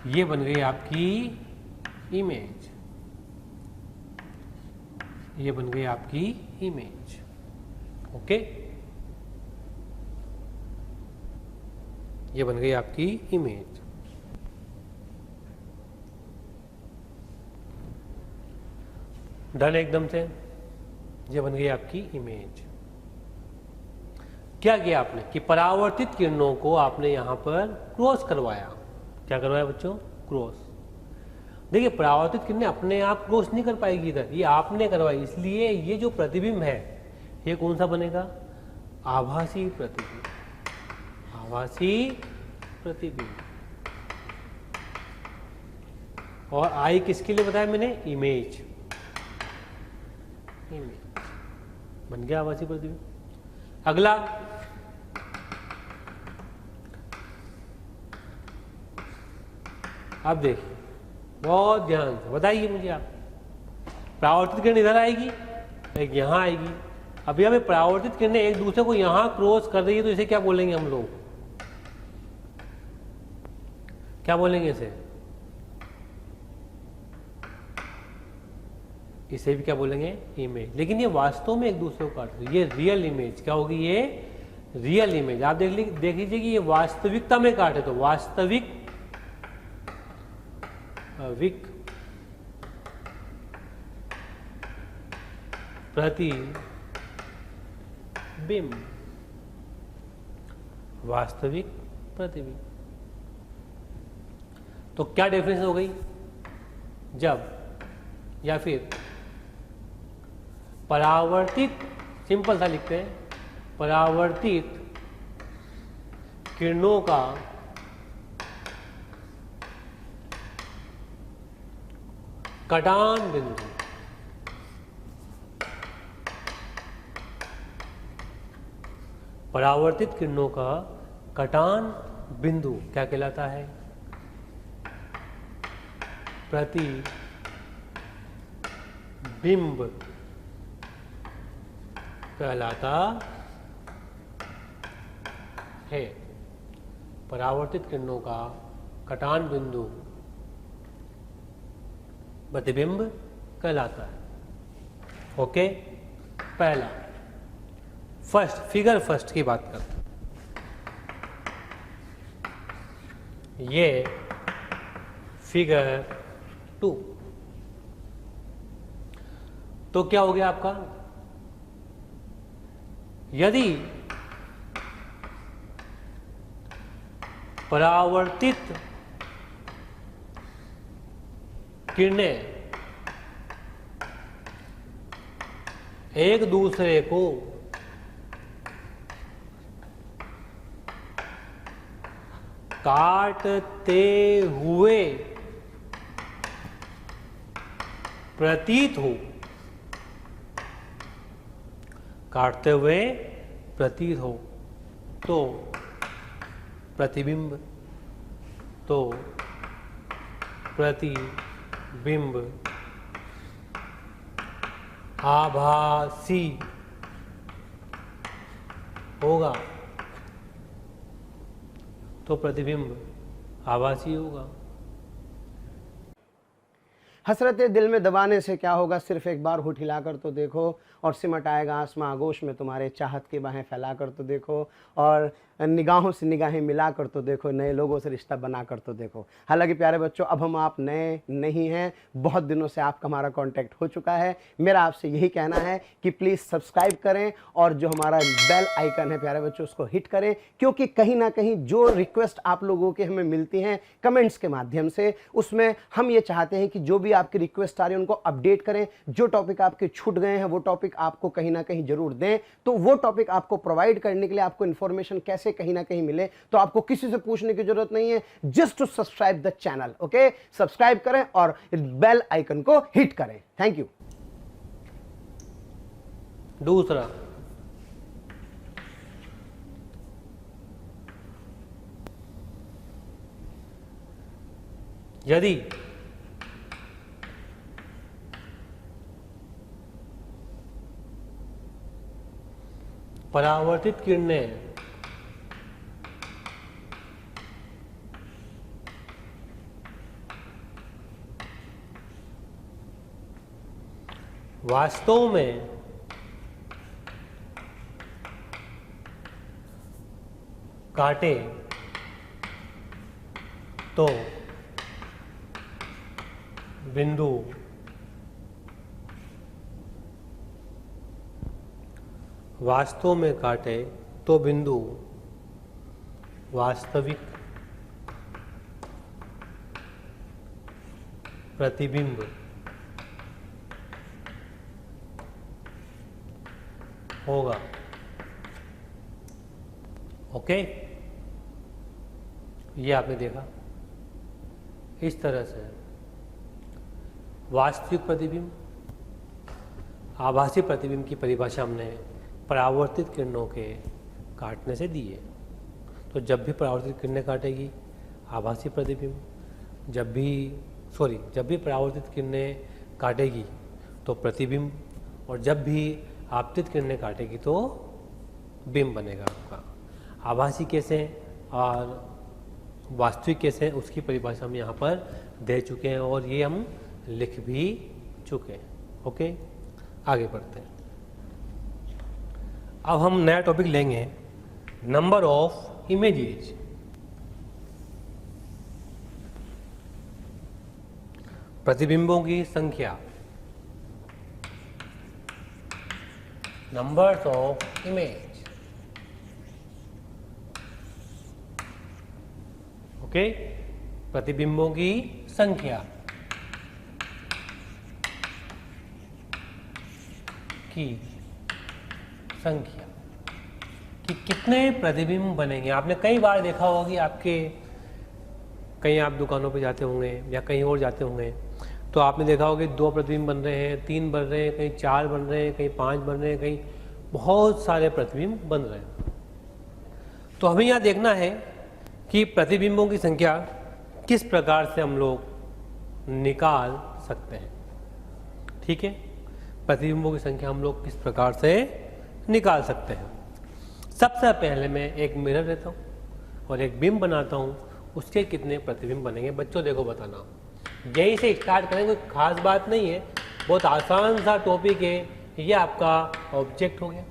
ये बन गई आपकी इमेज, ये बन गई आपकी इमेज। ओके, ये बन गई आपकी इमेज। डन एकदम से, ये बन गई आपकी इमेज। क्या किया आपने कि परावर्तित किरणों को आपने यहां पर क्रॉस करवाया। क्या करवाया बच्चों? क्रॉस। देखिए परावर्तित किरणें अपने आप क्रॉस नहीं कर पाएगी इधर, ये आपने करवाई, इसलिए ये जो प्रतिबिंब है ये कौन सा बनेगा? आभासी प्रतिबिंब, आभासी प्रतिबिंब। और आई किसके लिए बताया मैंने? इमेज, इमेज बन गया आभासी प्रतिबिंब। अगला, अब देखिए बहुत ध्यान से बताइए मुझे आप, परावर्तित किरण इधर आएगी, एक यहां आएगी, अभी अभी परावर्तित किरणें एक दूसरे को यहां क्रॉस कर रही है, तो इसे क्या बोलेंगे हम लोग? क्या बोलेंगे इसे? इसे भी क्या बोलेंगे? इमेज। लेकिन ये वास्तव में एक दूसरे को काट रही है, ये रियल इमेज। क्या होगी? ये रियल इमेज। आप देख लीजिए कि ये वास्तविकता में काटे तो वास्तविक प्रतिबिंब, वास्तविक प्रतिबिंब। तो क्या डेफिनेशन हो गई? जब या फिर परावर्तित, सिंपल सा लिखते हैं, परावर्तित किरणों का कटान बिंदु परावर्तित किरणों का कटान बिंदु क्या कहलाता है? प्रतिबिंब कहलाता है। परावर्तित किरणों का कटान बिंदु प्रतिबिंब कहलाता है। ओके, पहला फर्स्ट, फिगर फर्स्ट की बात करते हैं। ये फिगर 2। तो क्या हो गया आपका? यदि परावर्तित किरणें एक दूसरे को काटते हुए प्रतीत हो, काटते हुए प्रतीत हो, तो प्रतिबिंब, तो प्रतिबिंब आभासी होगा, तो प्रतिबिंब आभासी होगा। हसरते दिल में दबाने से क्या होगा? सिर्फ एक बार होठ हिलाकर तो देखो, और सिमट आएगा आसमां आगोश में तुम्हारे, चाहत की बाहें फैलाकर तो देखो, और निगाहों से निगाहें मिलाकर तो देखो, नए लोगों से रिश्ता बनाकर तो देखो। हालांकि प्यारे बच्चों, अब हम आप नए नहीं हैं, बहुत दिनों से आपका हमारा कांटेक्ट हो चुका है। मेरा आपसे यही कहना है कि प्लीज़ सब्सक्राइब करें, और जो हमारा बेल आइकन है प्यारे बच्चों, उसको हिट करें, क्योंकि कहीं ना कहीं जो रिक्वेस्ट आप लोगों के हमें मिलती हैं कमेंट्स के माध्यम से, उसमें हम ये चाहते हैं कि जो भी आपकी रिक्वेस्ट आ रही है उनको अपडेट करें। जो टॉपिक आपके छूट गए हैं वो टॉपिक आपको कहीं ना कहीं जरूर दें। तो वो टॉपिक आपको प्रोवाइड करने के लिए आपको इन्फॉर्मेशन कैसे कहीं ना कहीं मिले, तो आपको किसी से पूछने की जरूरत नहीं है, just to subscribe the channel. Okay, subscribe करें और बेल आइकन को हिट करें। Thank you. दूसरा, यदि परावर्तित किरणें वास्तव में काटे तो बिंदु वास्तव में काटे तो बिंदु वास्तविक प्रतिबिंब होगा। ओके, ये आपने देखा। इस तरह से वास्तविक प्रतिबिंब, आभासी प्रतिबिंब की परिभाषा हमने परावर्तित किरणों के काटने से दी है। तो जब भी परावर्तित किरणें काटेगी आभासी प्रतिबिंब, जब भी परावर्तित किरणें काटेगी तो प्रतिबिंब, और जब भी आपतित किरणें काटेगी तो बिंब बनेगा आपका। आभासी कैसे और वास्तविक कैसे, उसकी परिभाषा हम यहाँ पर दे चुके हैं और ये हम लिख भी चुके हैं। ओके, आगे बढ़ते हैं। अब हम नया टॉपिक लेंगे, नंबर ऑफ इमेजेस। प्रतिबिंबों की संख्या, नंबर्स ऑफ इमेज। ओके, प्रतिबिंबों की संख्या की संख्या कि कितने प्रतिबिंब बनेंगे। आपने कई बार देखा होगा कि आपके कहीं आप दुकानों पे जाते होंगे या कहीं और जाते होंगे तो आपने देखा होगा कि 2 प्रतिबिंब बन रहे हैं, 3 बन रहे हैं, कहीं 4 बन रहे हैं, कहीं 5 बन रहे हैं, कहीं बहुत सारे प्रतिबिंब बन रहे हैं। तो हमें यहाँ देखना है कि प्रतिबिंबों की संख्या किस प्रकार से हम लोग निकाल सकते हैं। ठीक है, प्रतिबिंबों की संख्या हम लोग किस प्रकार से निकाल सकते हैं। सबसे पहले मैं एक मिरर लेता हूँ और एक बिंब बनाता हूँ, उसके कितने प्रतिबिंब बनेंगे। बच्चों देखो बताना, यहीं से स्टार्ट करेंगे, कोई खास बात नहीं है, बहुत आसान सा टॉपिक है। ये आपका ऑब्जेक्ट हो गया,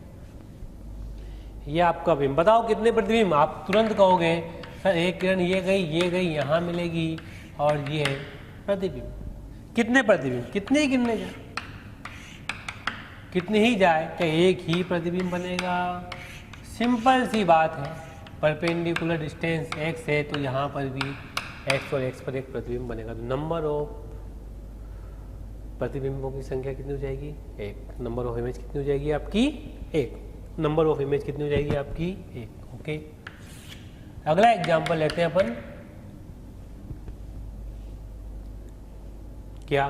ये आपका बिंब। बताओ कितने प्रतिबिंब। आप तुरंत कहोगे सर एक किरण ये गई यहाँ मिलेगी और ये प्रतिबिंब। कितने प्रतिबिंब, कितने किरणें जाए, कितनी ही जाए, क्या एक ही प्रतिबिंब बनेगा। सिंपल सी बात है, परपेंडिकुलर डिस्टेंस x है तो यहाँ पर भी x और x पर एक प्रतिबिंब बनेगा। तो नंबर ऑफ प्रतिबिंबों की संख्या कितनी हो जाएगी, 1। नंबर ऑफ इमेज कितनी हो जाएगी आपकी, 1। नंबर ऑफ इमेज कितनी हो जाएगी आपकी, 1। ओके, अगला एग्जांपल लेते हैं अपन। क्या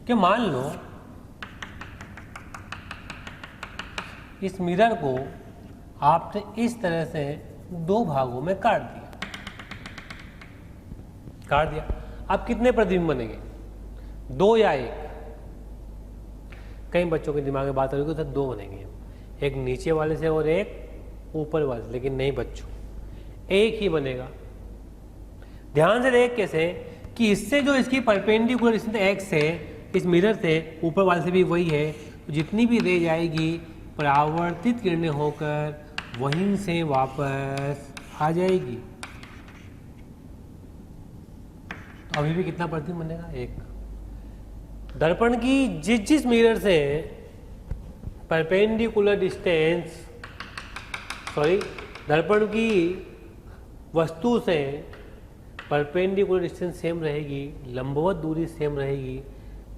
कि मान लो इस मिरर को आपने इस तरह से 2 भागों में काट दिया। अब कितने प्रतिबिंब बनेंगे, 2 या 1। कई बच्चों के दिमाग में बात आ रही है कि 2 बनेंगे, एक नीचे वाले से और एक ऊपर वाले से। लेकिन नहीं बच्चों, 1 ही बनेगा। ध्यान से देख कैसे कि इससे जो इसकी परपेंडिकुलर डिस्टेंस x है, इस मिरर से ऊपर वाले से भी वही है, तो जितनी भी रे जाएगी परावर्तित किरणें होकर वहीं से वापस आ जाएगी। तो अभी भी कितना प्रतिबिंब बनेगा, 1। दर्पण की जिस मिरर से परपेंडिकुलर डिस्टेंस, दर्पण की वस्तु से परपेंडिकुलर डिस्टेंस सेम रहेगी, लंबवत दूरी सेम रहेगी,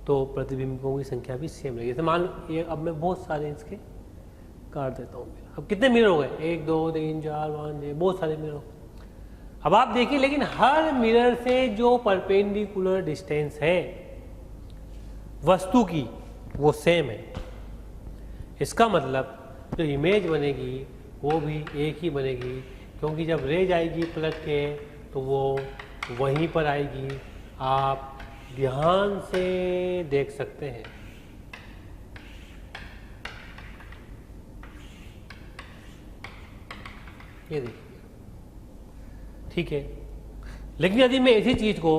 तो प्रतिबिंबों की संख्या भी सेम रहेगी। जैसे मान लो ये, अब मैं बहुत सारे इसके काट देता हूँ। अब कितने मिरर हो गए, 1 2 3 4 5 6, बहुत सारे मिरर हो गए। अब आप देखिए, लेकिन हर मिरर से जो परपेंडिकुलर डिस्टेंस है वस्तु की वो सेम है। इसका मतलब जो इमेज बनेगी वो भी एक ही बनेगी, क्योंकि जब रे जाएगी पलट के तो वो वहीं पर आएगी। आप ध्यान से देख सकते हैं। ये देखिए, ठीक है। लेकिन यदि मैं इसी चीज को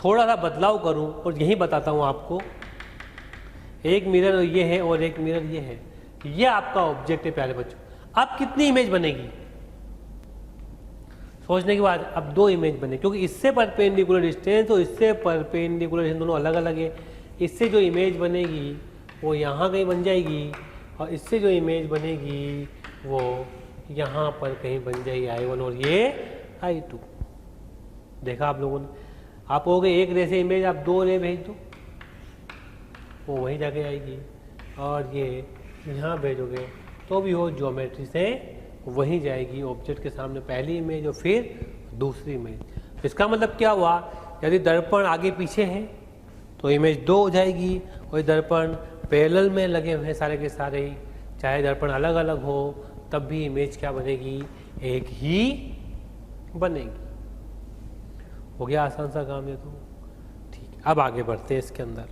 थोड़ा सा बदलाव करूं और यही बताता हूं आपको, एक मिरर ये है और एक मिरर ये है, ये आपका ऑब्जेक्ट है प्यारे बच्चों। अब कितनी इमेज बनेगी, सोचने के बाद अब 2 इमेज बने, क्योंकि इससे परपेंडिकुलर डिस्टेंस और इससे परपेंडिकुलर डिस्टेंस दोनों अलग अलग है। इससे जो इमेज बनेगी वो यहाँ कहीं बन जाएगी और इससे जो इमेज बनेगी वो यहाँ पर कहीं बन जाएगी, I1 और ये I2। देखा आप लोगों ने। आप कहोगे एक रे से इमेज आप 2 रे भेज दो, वो वहीं जाके आएगी, और ये यहाँ भेजोगे तो भी वो ज्योमेट्री से वहीं जाएगी, ऑब्जेक्ट के सामने पहली इमेज और फिर दूसरी इमेज। इसका मतलब क्या हुआ, यदि दर्पण आगे पीछे है तो इमेज 2 हो जाएगी, और दर्पण पैरेलल में लगे हुए हैं सारे के सारे ही, चाहे दर्पण अलग अलग हो तब भी इमेज क्या बनेगी, एक ही बनेगी। हो गया आसान सा काम ये तो। ठीक, अब आगे बढ़ते हैं इसके अंदर।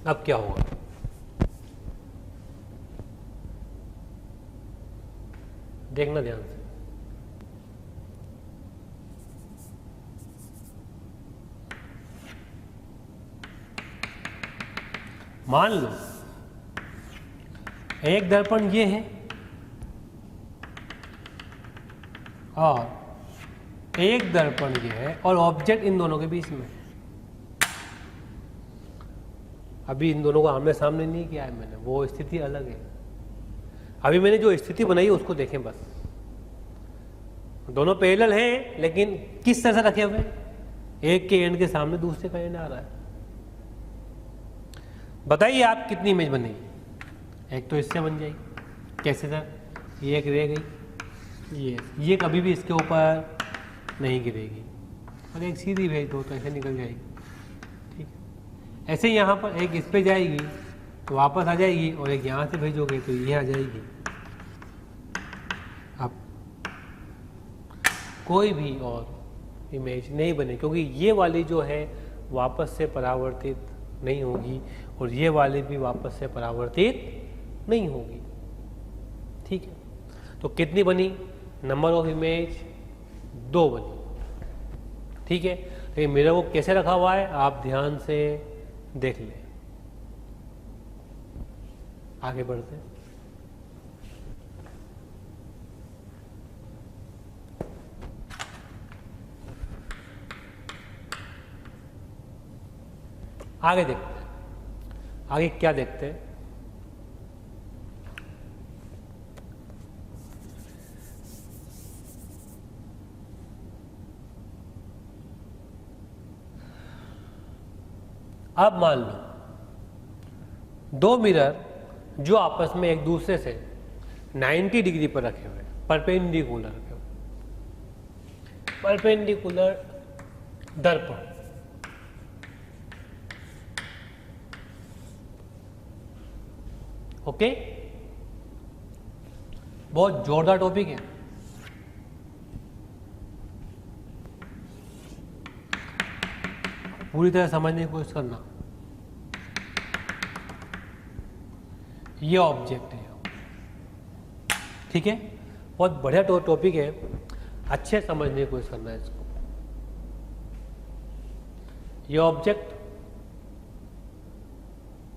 अब क्या होगा, देखना ध्यान से। मान लो एक दर्पण ये है और एक दर्पण ये है और ऑब्जेक्ट इन दोनों के बीच में। अभी इन दोनों को आमने सामने नहीं किया है मैंने, वो स्थिति अलग है। अभी मैंने जो स्थिति बनाई है उसको देखें बस। दोनों पैरेलल हैं लेकिन किस तरह से रखे हुए, एक के एंड के सामने दूसरे का एंड आ रहा है। बताइए आप कितनी इमेज बनेगी। एक तो इससे बन जाएगी, कैसे सर, ये एक रह गई, ये कभी भी इसके ऊपर नहीं गिरेगी, और एक सीधी भेज दो तो ऐसे निकल जाएगी। ठीक है, ऐसे यहाँ पर एक इस पे जाएगी तो वापस आ जाएगी, और एक यहाँ से भेजोगे तो ये आ जाएगी। अब कोई भी और इमेज नहीं बने, क्योंकि ये वाली जो है वापस से परावर्तित नहीं होगी और ये वाली भी वापस से परावर्तित नहीं होगी। ठीक है, तो कितनी बनी, नंबर ऑफ इमेज 2 बनी। ठीक है, तो ये मिरर वो कैसे रखा हुआ है आप ध्यान से देख लें। आगे बढ़ते हैं। आगे देखते हैं, आगे क्या देखते हैं। अब मान लो 2 मिरर जो आपस में एक दूसरे से 90 डिग्री पर रखे हुए, परपेंडिकुलर रखे हुए, परपेंडिकुलर दर्पण। ओके, बहुत जोरदार टॉपिक है। पूरी तरह समझने की कोशिश करना। ये ऑब्जेक्ट है, ठीक है, बहुत बढ़िया टॉपिक है, अच्छे समझने की कोशिश करना है इसको। ये ऑब्जेक्ट,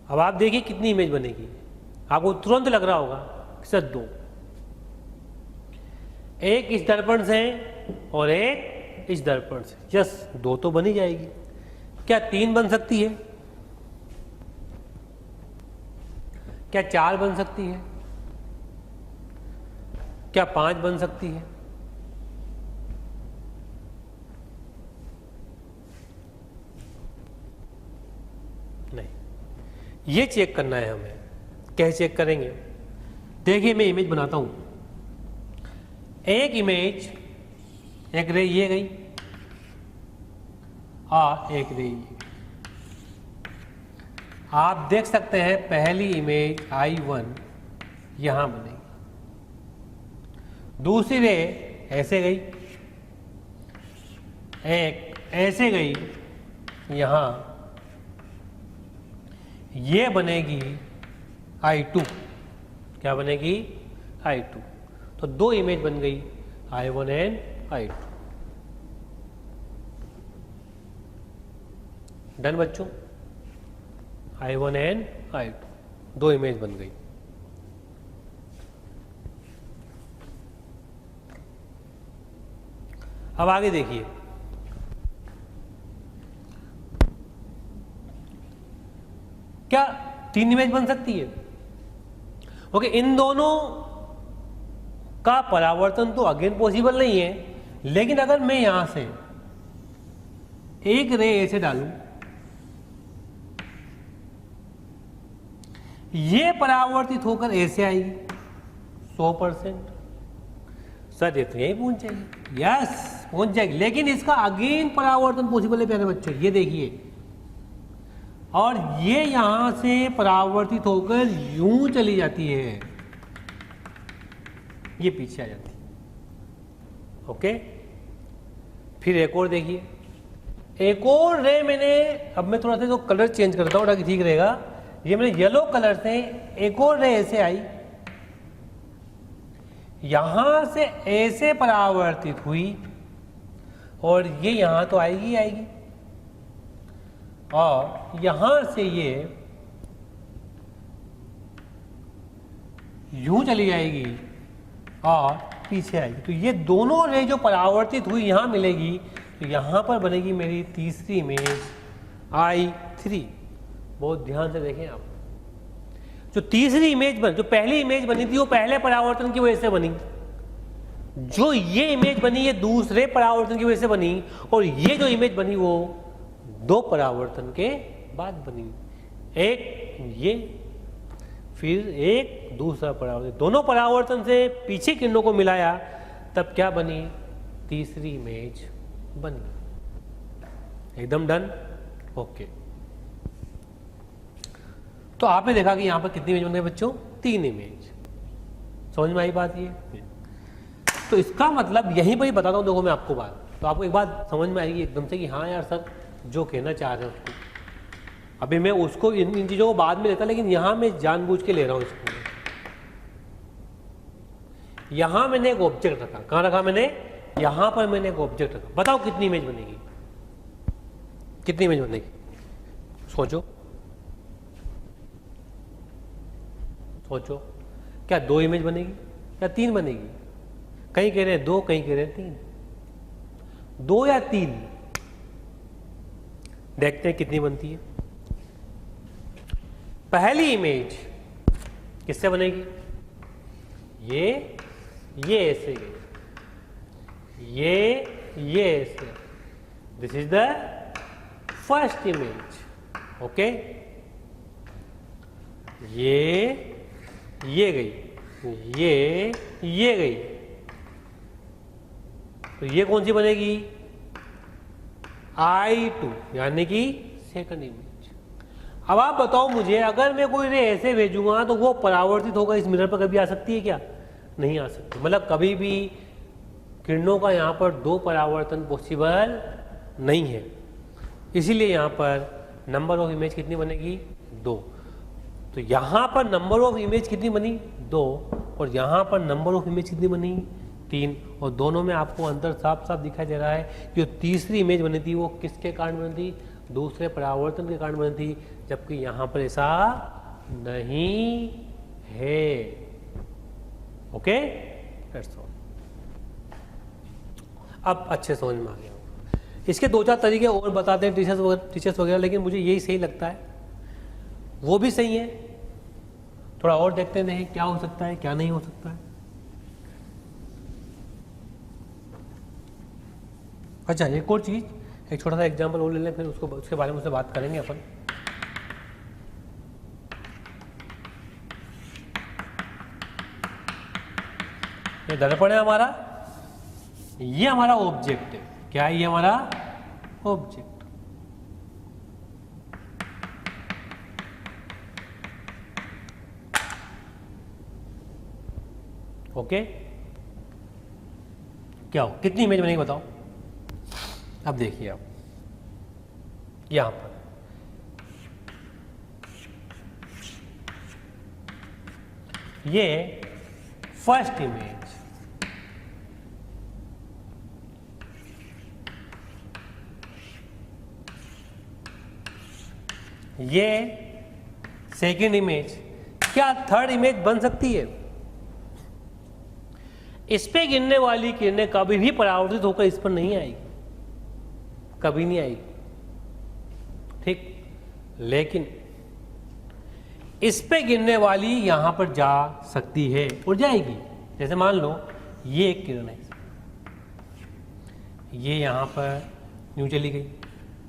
अब आप देखिए कितनी इमेज बनेगी। आपको तुरंत लग रहा होगा सर 2, एक इस दर्पण से और एक इस दर्पण से, यस 2 तो बनी जाएगी। क्या 3 बन सकती है, क्या 4 बन सकती है, क्या 5 बन सकती है? नहीं, ये चेक करना है हमें। कैसे चेक करेंगे, देखिए मैं इमेज बनाता हूं। एक इमेज, एक रे ये गई और एक रे ये। आप देख सकते हैं पहली इमेज I1 यहां बनेगी, दूसरी रे ऐसे गई, एक ऐसे गई यहां, ये बनेगी I2। क्या बनेगी, I2। तो 2 इमेज बन गई, I1 एंड I2। डन बच्चों, I1 एंड I2 2 इमेज बन गई। अब आगे देखिए, क्या 3 इमेज बन सकती है? ओके, इन दोनों का परावर्तन तो अगेन पॉसिबल नहीं है, लेकिन अगर मैं यहां से एक रे ऐसे डालूं, ये परावर्तित होकर ऐसे आएगी 100%। सर ये तो यही पहुंच जाएगी, यस पहुंच जाएगी, लेकिन इसका अगेन परावर्तन पॉसिबल है प्यारे बच्चों। ये देखिए, और ये यहां से परावर्तित होकर यूं चली जाती है, ये पीछे आ जाती है। ओके, फिर एक और देखिए, एक और रे मैंने, अब मैं थोड़ा सा तो कलर चेंज करता हूँ ताकि ठीक रहेगा। ये मैंने येलो कलर से एक और रे ऐसे आई, यहां से ऐसे परावर्तित हुई और ये यहां तो आएगी आएगी, और यहां से ये यूं चली जाएगी और पीछे आएगी। तो ये दोनों रे जो परावर्तित हुई यहां मिलेगी, तो यहां पर बनेगी मेरी तीसरी इमेज I3। बहुत ध्यान से देखें आप, जो तीसरी इमेज बनी, जो पहली इमेज बनी थी वो पहले परावर्तन की वजह से बनी, जो ये इमेज बनी ये दूसरे परावर्तन की वजह से बनी, और ये जो इमेज बनी वो दो परावर्तन के बाद बनी। एक ये, फिर एक दूसरा परावर्तन, दोनों परावर्तन से पीछे किरणों को मिलाया, तब क्या बनी? तीसरी इमेज बनी। एकदम डन, ओके। तो आपने देखा कि यहां पर कितनी इमेज बन गई बच्चों? 3 इमेज। समझ में आई बात ये? तो इसका मतलब यहीं पर ही बताता हूं, देखो मैं आपको बात, तो आपको एक बात समझ में आएगी एकदम से कि हाँ यार सर जो कहना चाह रहे हैं उसको। अभी मैं उसको इन चीजों को बाद में लेता, लेकिन यहां मैं जानबूझ के ले रहा हूं इसको। यहां मैंने एक ऑब्जेक्ट रखा, कहां रखा मैंने? यहां पर मैंने एक ऑब्जेक्ट रखा। बताओ कितनी इमेज बनेगी? कितनी इमेज बनेगी? सोचो सोचो, क्या 2 इमेज बनेगी या 3 बनेगी? कहीं कह रहे हैं 2, कहीं कह रहे हैं 3। 2 या 3? देखते हैं कितनी बनती है। पहली इमेज किससे बनेगी? ये ऐसे गई, ये ऐसे। This is the first image, okay. ये गई, ये गई, तो ये कौन सी बनेगी? I2, यानी कि सेकंड इमेज। अब आप बताओ मुझे, अगर मैं कोई रे ऐसे भेजूंगा तो वो परावर्तित होकर इस मिरर पर कभी आ सकती है क्या? नहीं आ सकती। मतलब कभी भी किरणों का यहाँ पर 2 परावर्तन पॉसिबल नहीं है। इसीलिए यहाँ पर नंबर ऑफ इमेज कितनी बनेगी? 2। तो यहाँ पर नंबर ऑफ इमेज कितनी बनी? 2। और यहाँ पर नंबर ऑफ इमेज कितनी बनी? 3। और दोनों में आपको अंतर साफ साफ दिखाई दे रहा है कि जो तीसरी इमेज बनी थी वो किसके कारण बनी थी? दूसरे परावर्तन के कारण बनी थी, जबकि यहाँ पर ऐसा नहीं है। ओके, अब अच्छे समझ में आ गया। इसके 2-4 तरीके और बताते हैं टीचर्स वगैरह, लेकिन मुझे यही सही लगता है। वो भी सही है, थोड़ा और देखते हैं क्या हो सकता है क्या नहीं हो सकता है। अच्छा, एक और चीज, एक छोटा सा एग्जांपल और ले लें, फिर उसके बारे में उससे बात करेंगे अपन। ये दर्पण है हमारा, ये हमारा ऑब्जेक्ट है। क्या है ये? हमारा ऑब्जेक्ट। ओके, क्या हो? कितनी इमेज बनेगी बताओ? अब देखिए, आप यहां पर ये फर्स्ट इमेज, ये सेकेंड इमेज। क्या थर्ड इमेज बन सकती है? इस पे गिरने वाली किरणें कभी भी परावर्तित होकर इस पर नहीं आएगी, कभी नहीं आएगी, ठीक। लेकिन इस पे गिरने वाली यहां पर जा सकती है और जाएगी। जैसे मान लो ये एक किरण है, ये यहां पर यूं चली गई,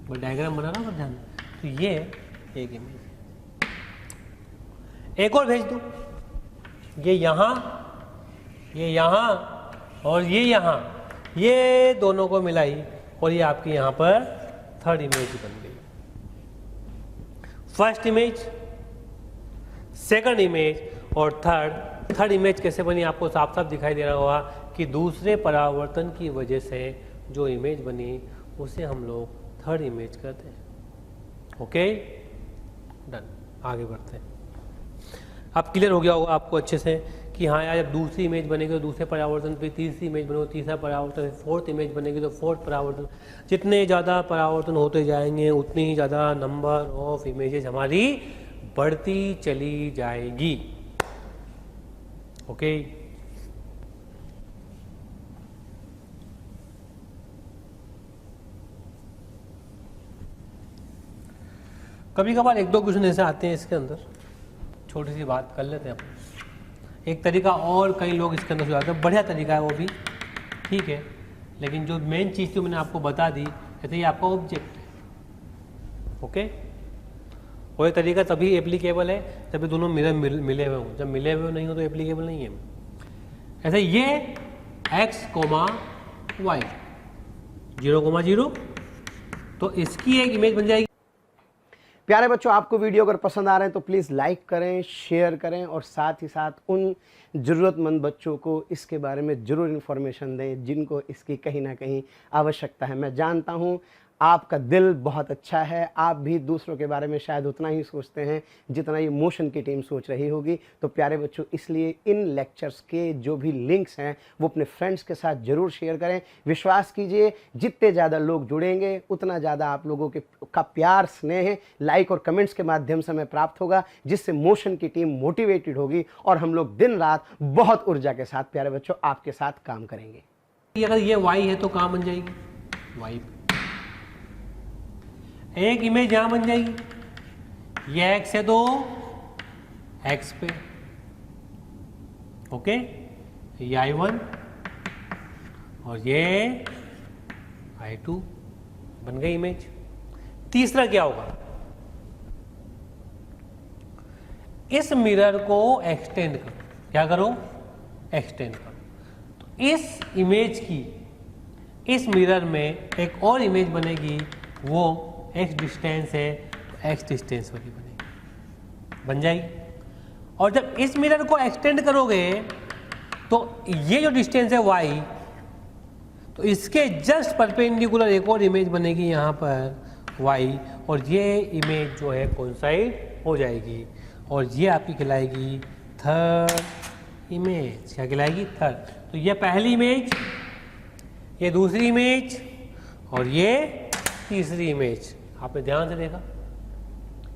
मैं डायग्राम बना रहा हूं ध्यान। तो ये एक इमेज, एक और भेज दूं, ये यहां और ये यहां, ये दोनों को मिलाई और ये आपकी यहां पर थर्ड इमेज बन गई। फर्स्ट इमेज, सेकंड इमेज और थर्ड इमेज कैसे बनी? आपको साफ साफ दिखाई दे रहा होगा कि दूसरे परावर्तन की वजह से जो इमेज बनी उसे हम लोग थर्ड इमेज कहते हैं। Okay, done. आगे बढ़ते हैं। अब क्लियर हो गया होगा आपको अच्छे से कि हाँ यार, जब दूसरी इमेज बनेगी तो दूसरे परावर्तन पे, तीसरी इमेज बनेगी तो तीसरा परावर्तन, फोर्थ इमेज बनेगी तो फोर्थ परावर्तन। जितने ज़्यादा परावर्तन होते जाएंगे उतनी ही ज़्यादा नंबर ऑफ इमेजेस हमारी बढ़ती चली जाएगी। ओके, कभी कभार एक दो क्वेश्चन ऐसे आते हैं इसके अंदर, छोटी सी बात कर लेते हैं अपन। एक तरीका और कई लोग इसके अंदर सुझाते हैं, बढ़िया तरीका है वो भी, ठीक है, लेकिन जो मेन चीज़ जो मैंने आपको बता दी, जैसे ये आपका ऑब्जेक्ट है, ओके। और ये तरीका तभी एप्लीकेबल है जब ये दोनों मिरर मिले हुए हों, जब मिले हुए नहीं हो तो एप्लीकेबल नहीं है। ऐसे ये x, y 0,0, तो इसकी एक इमेज बन जाएगी। प्यारे बच्चों, आपको वीडियो अगर पसंद आ रहे हैं तो प्लीज़ लाइक करें, शेयर करें और साथ ही साथ उन ज़रूरतमंद बच्चों को इसके बारे में ज़रूर इन्फॉर्मेशन दें जिनको इसकी कहीं ना कहीं आवश्यकता है। मैं जानता हूं आपका दिल बहुत अच्छा है, आप भी दूसरों के बारे में शायद उतना ही सोचते हैं जितना ये मोशन की टीम सोच रही होगी। तो प्यारे बच्चों, इसलिए इन लेक्चर्स के जो भी लिंक्स हैं वो अपने फ्रेंड्स के साथ ज़रूर शेयर करें। विश्वास कीजिए, जितने ज़्यादा लोग जुड़ेंगे उतना ज़्यादा आप लोगों का प्यार, स्नेह, लाइक और कमेंट्स के माध्यम से हमें प्राप्त होगा, जिससे मोशन की टीम मोटिवेटेड होगी और हम लोग दिन रात बहुत ऊर्जा के साथ प्यारे बच्चों आपके साथ काम करेंगे। अगर ये y है तो कहाँ बन जाएगी? y पे एक इमेज यहां बन जाएगी, ये x है तो x पे, ओके, ये I1 और ये I2 बन गई इमेज। तीसरा क्या होगा? इस मिरर को एक्सटेंड करो। क्या करो? एक्सटेंड करो। तो इस इमेज की, इस मिरर में एक और इमेज बनेगी, वो x डिस्टेंस है तो x डिस्टेंस वाली बनेगी, बन जाएगी। और जब इस मिरर को एक्सटेंड करोगे तो ये जो डिस्टेंस है y, तो इसके जस्ट परपेंडिकुलर एक और इमेज बनेगी यहाँ पर y, और ये इमेज जो है कोइंसाइड हो जाएगी और ये आपकी कहलाएगी थर्ड इमेज। क्या कहलाएगी? थर्ड। तो ये पहली इमेज, ये दूसरी इमेज और ये तीसरी इमेज। आपने ध्यान से देखा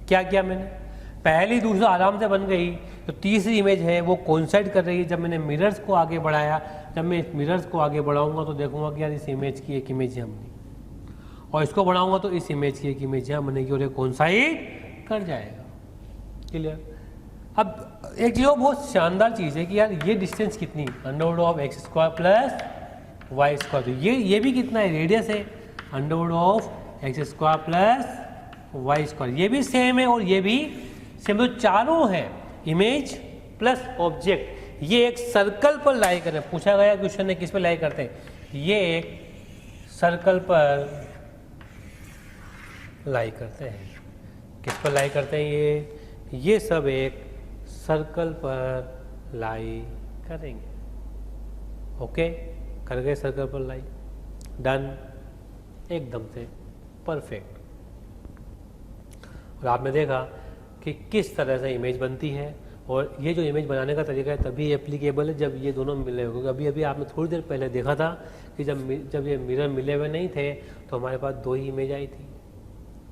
क्या किया मैंने? पहली दूसरा आराम से बन गई, तो तीसरी इमेज है वो कोइंसाइड कर रही है। जब मैंने मिरर्स को आगे बढ़ाया, जब मैं इस मिरर्स को आगे बढ़ाऊंगा तो देखूंगा कि यार इस इमेज की एक इमेज यहाँ बनी, और इसको बढ़ाऊंगा तो इस इमेज की एक इमेज यहाँ बनेगी और ये कोइंसाइड कर जाएगा। क्लियर? अब एक जो बहुत शानदार चीज़ है कि यार ये डिस्टेंस कितनी, √x² + y²। तो ये भी कितना है? रेडियस है, √x² + y²। ये भी सेम है और ये भी सेम, तो चारों है इमेज प्लस ऑब्जेक्ट। ये एक सर्कल पर लाई कर रहे हैं। पूछा गया क्वेश्चन है किस पर लाई करते हैं? ये एक सर्कल पर लाई करते हैं। किस पर लाई करते हैं? ये सब एक सर्कल पर लाई करेंगे। ओके, कर गए सर्कल पर लाई, डन, एकदम से परफेक्ट। और आपने देखा कि किस तरह से इमेज बनती है, और ये जो इमेज बनाने का तरीका है तभी एप्लीकेबल है जब ये दोनों मिले होंगे। अभी अभी आपने थोड़ी देर पहले देखा था कि जब ये मिरर मिले हुए नहीं थे तो हमारे पास दो ही इमेज आई थी।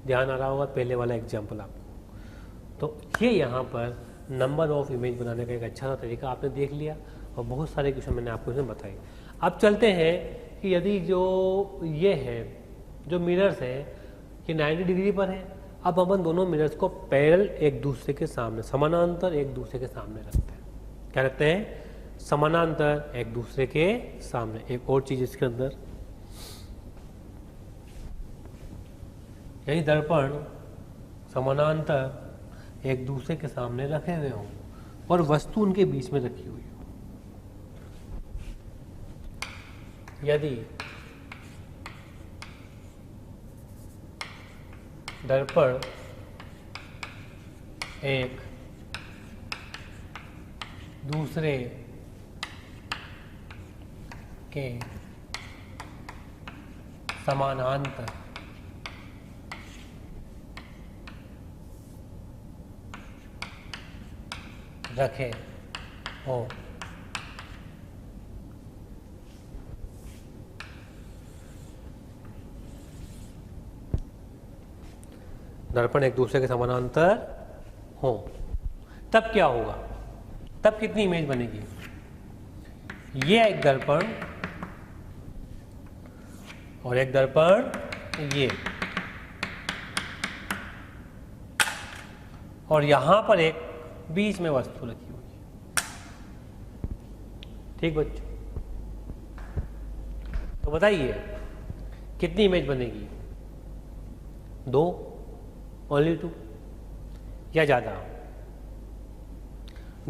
ध्यान आ रहा होगा पहले वाला एग्जाम्पल आपको। तो ये यहाँ पर नंबर ऑफ इमेज बनाने का एक अच्छा सा तरीका आपने देख लिया, और बहुत सारे क्वेश्चन मैंने आपको इसमें बताए। अब चलते हैं कि यदि जो ये है, जो मिरर्स है, ये 90 डिग्री पर है। अब अपन दोनों मिरर्स को पैरेलल एक दूसरे के सामने, समानांतर एक दूसरे के सामने रखते हैं। क्या रखते हैं? समानांतर एक दूसरे के सामने। एक और चीज इसके अंदर, यही दर्पण समानांतर एक दूसरे के सामने रखे हुए हों और वस्तु उनके बीच में रखी हुई हो। यदि दर्पण एक दूसरे के समानांतर रखे हो। दर्पण एक दूसरे के समानांतर हो, तब क्या होगा, तब कितनी इमेज बनेगी? ये एक दर्पण और एक दर्पण ये, और यहां पर एक बीच में वस्तु रखी हुई। ठीक बच्चों, तो बताइए कितनी इमेज बनेगी? 2, ओनली 2 या ज्यादा?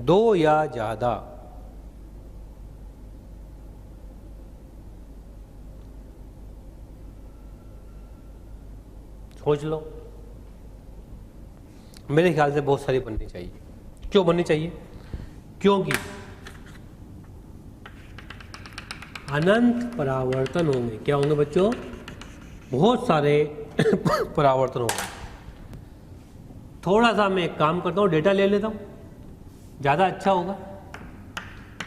2 या ज्यादा? सोच लो। मेरे ख्याल से बहुत सारी बननी चाहिए। क्यों बननी चाहिए? क्योंकि अनंत परावर्तन होंगे। क्या होंगे बच्चों? बहुत सारे परावर्तन होंगे। थोड़ा सा मैं एक काम करता हूँ, डेटा ले लेता हूँ, ज़्यादा अच्छा होगा।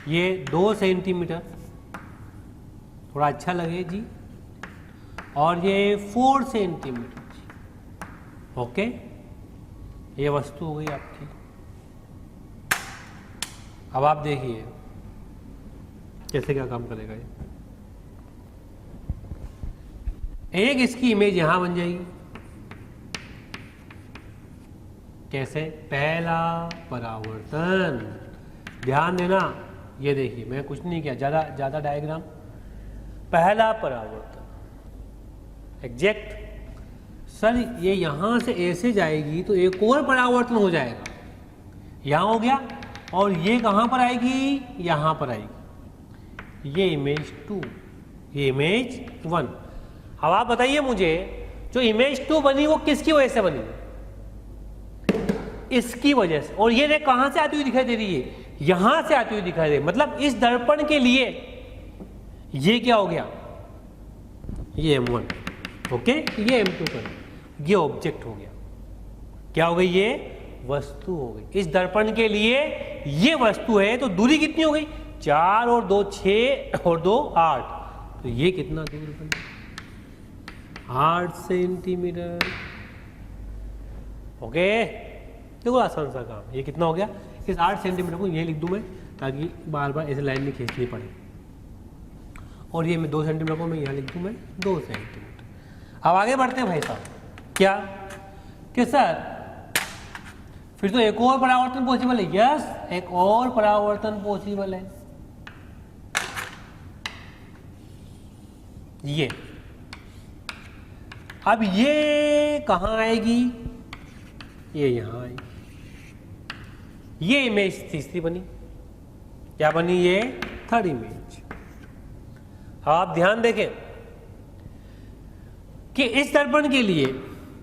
ये 2 सेंटीमीटर, थोड़ा अच्छा लगे जी, और ये 4 सेंटीमीटर जी। ओके, ये वस्तु हो गई आपकी। अब आप देखिए कैसे क्या काम करेगा ये। एक इसकी इमेज यहां बन जाएगी। कैसे? पहला परावर्तन, ध्यान देना, ये देखिए मैं कुछ नहीं किया, ज्यादा डायग्राम। पहला परावर्तन एग्जैक्ट। सर ये यहां से ऐसे जाएगी तो एक और परावर्तन हो जाएगा, यहां हो गया, और ये कहां पर आएगी? यहां पर आएगी। ये इमेज 2, ये इमेज 1। अब आप बताइए मुझे, जो इमेज 2 बनी वो किसकी वजह से बनी? इसकी वजह से। और ये रे कहां से आती हुई दिखाई दे रही है? यहां से आती हुई दिखाई दे रही है। मतलब इस दर्पण के लिए ये क्या हो गया? ये M1, ओके, ये M2 कर, ये ऑब्जेक्ट हो गया। क्या हो गई? ये वस्तु हो गई। इस दर्पण के लिए ये वस्तु है, तो दूरी कितनी हो गई? 4 और 2 6 और 2 8, तो ये कितना दूर बन? 8 सेंटीमीटर। ओके, देखो आसान सा काम। ये कितना हो गया? इस 8 सेंटीमीटर को ये लिख दूं मैं, ताकि बार बार ऐसे लाइन में खींचनी पड़े। और ये मैं 2 सेंटीमीटर को मैं यहाँ लिख दूं मैं 2 सेंटीमीटर। अब आगे बढ़ते हैं भाई साहब। क्या कि सर फिर तो एक और परावर्तन पॉसिबल है? यस, एक और परावर्तन पॉसिबल है। ये अब ये कहां आएगी? ये यहां आएगी। ये इमेज तीसरी बनी। क्या बनी? ये 3rd इमेज। आप ध्यान देखें कि इस दर्पण के लिए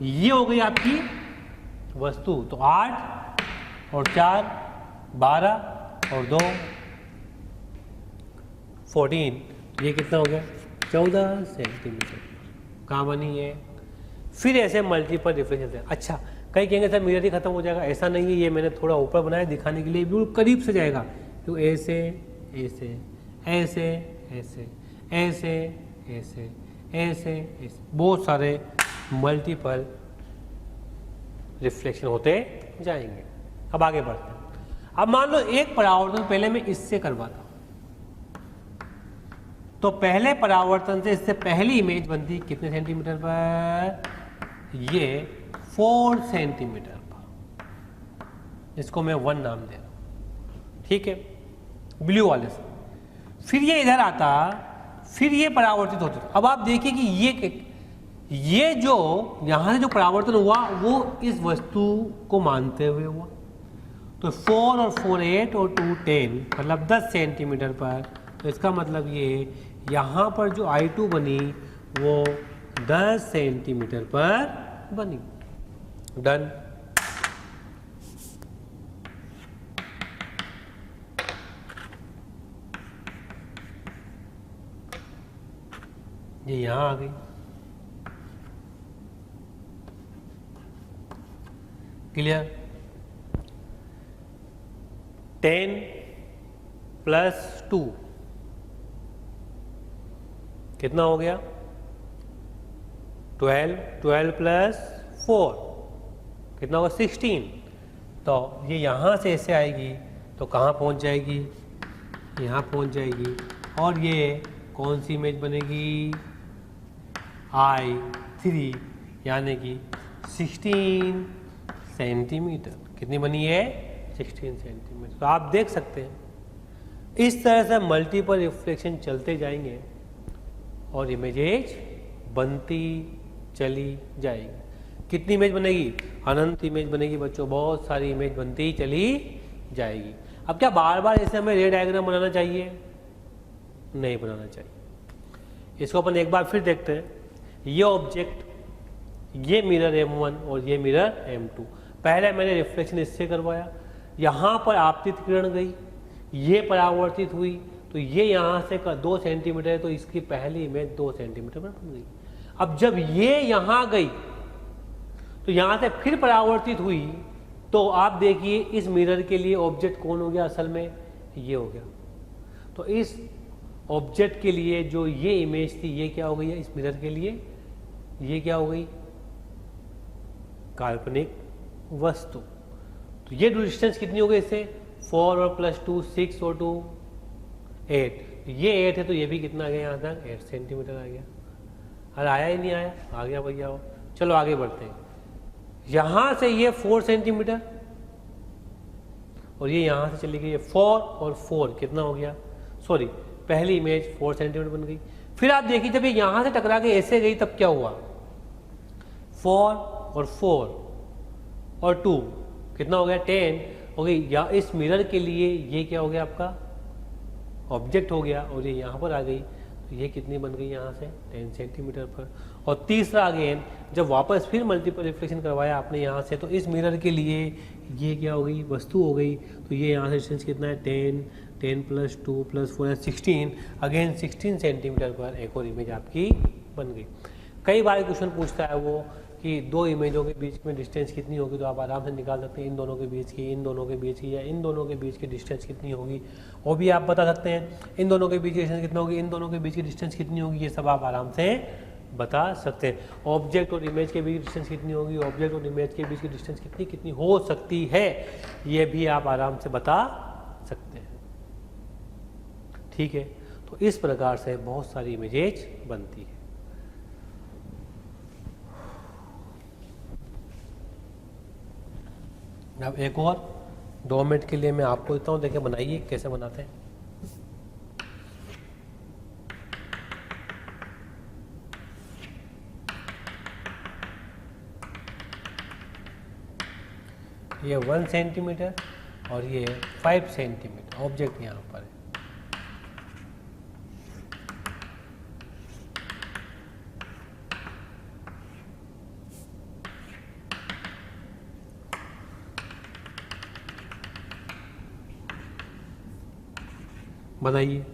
ये हो गई आपकी वस्तु, तो 8 और 4 12 और 2 14, ये कितना हो गया? 14 सेंटीमीटर। कहाँ बनी है? फिर ऐसे मल्टीपल रिफ्लेक्शन है। अच्छा, कई कहेंगे सर मिरर ही खत्म हो जाएगा। ऐसा नहीं है, ये मैंने थोड़ा ऊपर बनाया दिखाने के लिए, बिल्कुल करीब से जाएगा। तो ऐसे ऐसे ऐसे ऐसे ऐसे ऐसे ऐसे ऐसे बहुत सारे मल्टीपल रिफ्लेक्शन होते जाएंगे। अब आगे बढ़ते हैं। अब मान लो एक परावर्तन पहले मैं इससे करवाता हूं, तो पहले परावर्तन से इससे पहली इमेज बनती कितने सेंटीमीटर पर? ये 4 सेंटीमीटर पर। इसको मैं 1 नाम दे रहा हूं, ठीक है, ब्लू वाले से। फिर ये इधर आता, फिर ये परावर्तित होता। अब आप देखिए कि ये जो यहां से जो परावर्तन हुआ वो इस वस्तु को मानते हुए हुआ। तो 4 और 4 8 और 2 10, मतलब 10 सेंटीमीटर पर। तो इसका मतलब ये यहाँ पर जो I2 बनी वो 10 सेंटीमीटर पर बनी। डन। ये यहाँ आ गई। क्लियर? 10 + 2 कितना हो गया? 12 + 4 कितना होगा? 16। तो ये यहाँ से ऐसे आएगी तो कहाँ पहुँच जाएगी? यहाँ पहुँच जाएगी। और ये कौन सी इमेज बनेगी? I3 यानी कि 16 सेंटीमीटर। कितनी बनी है? 16 सेंटीमीटर। तो आप देख सकते हैं इस तरह से मल्टीपल रिफ्लेक्शन चलते जाएंगे और इमेजेज बनती चली जाएगी। कितनी इमेज बनेगी? अनंत इमेज बनेगी बच्चों, बहुत सारी इमेज बनती चली जाएगी। अब क्या बार बार ऐसे हमें रे डायग्राम बनाना चाहिए? नहीं बनाना चाहिए। इसको अपन एक बार फिर देखते हैं। ये ऑब्जेक्ट, ये मिरर M1 और ये मिरर M2। पहले मैंने रिफ्लेक्शन इससे करवाया, यहाँ पर आपतित किरण गई, ये परावर्तित हुई, तो ये यहाँ से 2 सेंटीमीटर है, तो इसकी पहली इमेज 2 सेंटीमीटर पर बन गई। अब जब ये यहाँ गई तो यहाँ से फिर परावर्तित हुई, तो आप देखिए इस मिरर के लिए ऑब्जेक्ट कौन हो गया? असल में ये हो गया। तो इस ऑब्जेक्ट के लिए जो ये इमेज थी, ये क्या हो गई है? इस मिरर के लिए ये क्या हो गई? काल्पनिक वस्तु। तो ये डिस्टेंस कितनी हो गई इससे? 4 और +2 6 और 2 8। ये 8 है तो ये भी कितना आ गया? यहाँ तक 8 सेंटीमीटर आ गया। अरे आया ही नहीं आया? आ गया भैया। हो चलो आगे बढ़ते हैं। यहाँ से ये 4 सेंटीमीटर और ये यहाँ से चली गई है 4 और 4 कितना हो गया? सॉरी, पहली इमेज 4 सेंटीमीटर बन गई। फिर आप देखिए जब ये यहाँ से टकरा के ऐसे गई तब क्या हुआ? 4 और 4 और 2 कितना हो गया? 10 हो गई। या इस मिरर के लिए ये क्या हो गया? आपका ऑब्जेक्ट हो गया और ये यहाँ पर आ गई, तो ये कितनी बन गई? यहाँ से 10 सेंटीमीटर पर। और तीसरा अगेन जब वापस फिर मल्टीपल रिफ्लेक्शन करवाया आपने यहाँ से, तो इस मिरर के लिए ये क्या हो गई? वस्तु हो गई। तो ये यहाँ से डिस्टेंस कितना है? 10 + 2 + 4 16। अगेन 16 सेंटीमीटर पर एक और इमेज आपकी बन गई। कई बार क्वेश्चन पूछता है वो कि दो इमेजों के बीच में डिस्टेंस कितनी होगी, तो आप आराम से निकाल सकते हैं इन दोनों के बीच की, इन दोनों के बीच की, या इन दोनों के बीच की डिस्टेंस कितनी होगी वो भी आप बता सकते हैं। इन दोनों के बीच की डिस्टेंस कितना होगी, इन दोनों के बीच की डिस्टेंस कितनी होगी, ये सब आप आराम से बता सकते हैं। ऑब्जेक्ट और इमेज के बीच डिस्टेंस कितनी होगी, ऑब्जेक्ट और इमेज के बीच की डिस्टेंस कितनी हो सकती है, ये भी आप आराम से बता सकते हैं। ठीक है, तो इस प्रकार से बहुत सारी इमेजेज बनती है। अब एक और 2 मिनट के लिए मैं आपको देता हूँ, देखिए बनाइए कैसे बनाते हैं। ये 1 सेंटीमीटर और ये 5 सेंटीमीटर ऑब्जेक्ट यहाँ पर है। बनाइए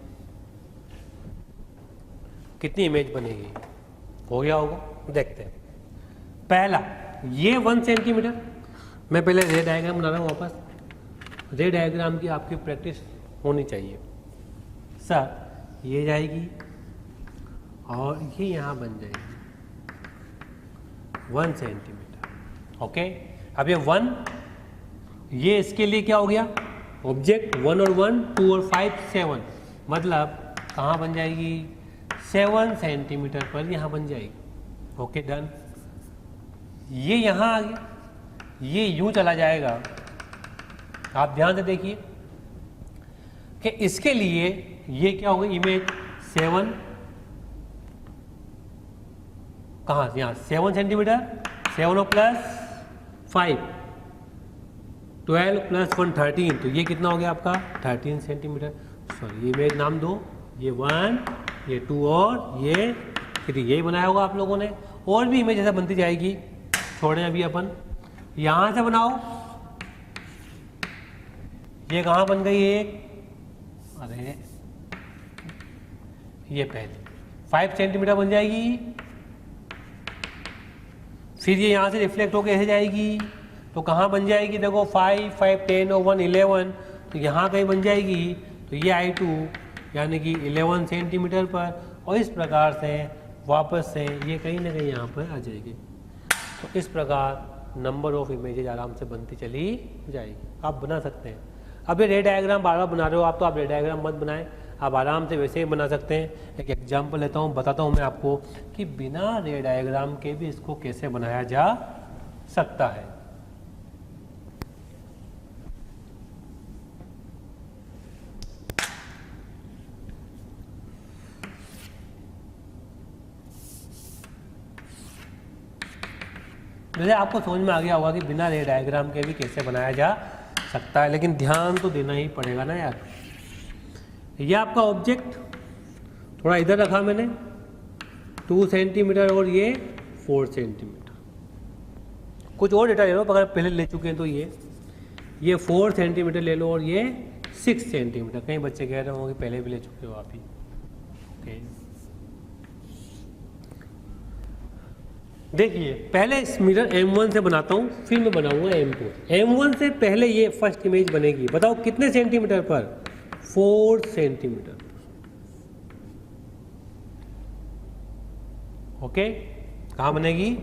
कितनी इमेज बनेगी, हो गया होगा, देखते हैं। पहला ये 1 सेंटीमीटर, मैं पहले रे डायग्राम बना रहा हूँ वापस। रे डायग्राम की आपकी प्रैक्टिस होनी चाहिए। सर ये जाएगी और ये यहाँ बन जाएगी 1 सेंटीमीटर। ओके, अब ये 1, ये इसके लिए क्या हो गया ऑब्जेक्ट, 1 और 1 2 और 5 7, मतलब कहाँ बन जाएगी 7 सेंटीमीटर पर यहाँ बन जाएगी। Okay done. ये यहाँ आ गया, ये यूं चला जाएगा। आप ध्यान से देखिए कि इसके लिए ये क्या होगा इमेज 7, कहाँ से यहाँ 7 सेंटीमीटर, 7 और +5 12 + 1 13, तो ये कितना हो गया आपका 13 सेंटीमीटर। सॉरी ये इमेज नाम दो, ये 1 ये 2 और ये 3, यही बनाया होगा आप लोगों ने। और भी इमेज ऐसा बनती जाएगी, छोड़ें अभी अपन। यहां से बनाओ, ये कहाँ बन गई एक, अरे ये पहले 5 सेंटीमीटर बन जाएगी, फिर ये यहाँ से रिफ्लेक्ट होकर ऐसे जाएगी, तो कहाँ बन जाएगी देखो 5 5 10 और 1 11, तो यहाँ कहीं बन जाएगी, तो ये I2 यानी कि 11 सेंटीमीटर पर, और इस प्रकार से वापस से ये कहीं ना कहीं यहाँ पर आ जाएगी। तो इस प्रकार नंबर ऑफ इमेजेज आराम से बनती चली जाएगी। आप बना सकते हैं। अब ये रे डायग्राम बार बार बना रहे हो आप, तो आप रे डायग्राम मत बनाएं, आप आराम से वैसे ही बना सकते हैं। एक एग्जाम्पल लेता हूँ, बताता हूँ मैं आपको कि बिना रे डायग्राम के भी इसको कैसे बनाया जा सकता है। जैसे आपको समझ में आ गया होगा कि बिना रे डायग्राम के भी कैसे बनाया जा सकता है, लेकिन ध्यान तो देना ही पड़ेगा ना यार। ये आपका ऑब्जेक्ट थोड़ा इधर रखा मैंने 2 सेंटीमीटर और ये 4 सेंटीमीटर। कुछ और डेटा ले लो, अगर पहले ले चुके हैं तो ये 4 सेंटीमीटर ले लो और ये 6 सेंटीमीटर। कई बच्चे कह रहे होंगे पहले भी ले चुके हो आप ही। ओके, देखिए पहले इस मिरर M1 से बनाता हूँ, फिर मैं बनाऊंगा M2। M1 से पहले ये फर्स्ट इमेज बनेगी, बताओ कितने सेंटीमीटर पर? 4 सेंटीमीटर। ओके, कहाँ बनेगी?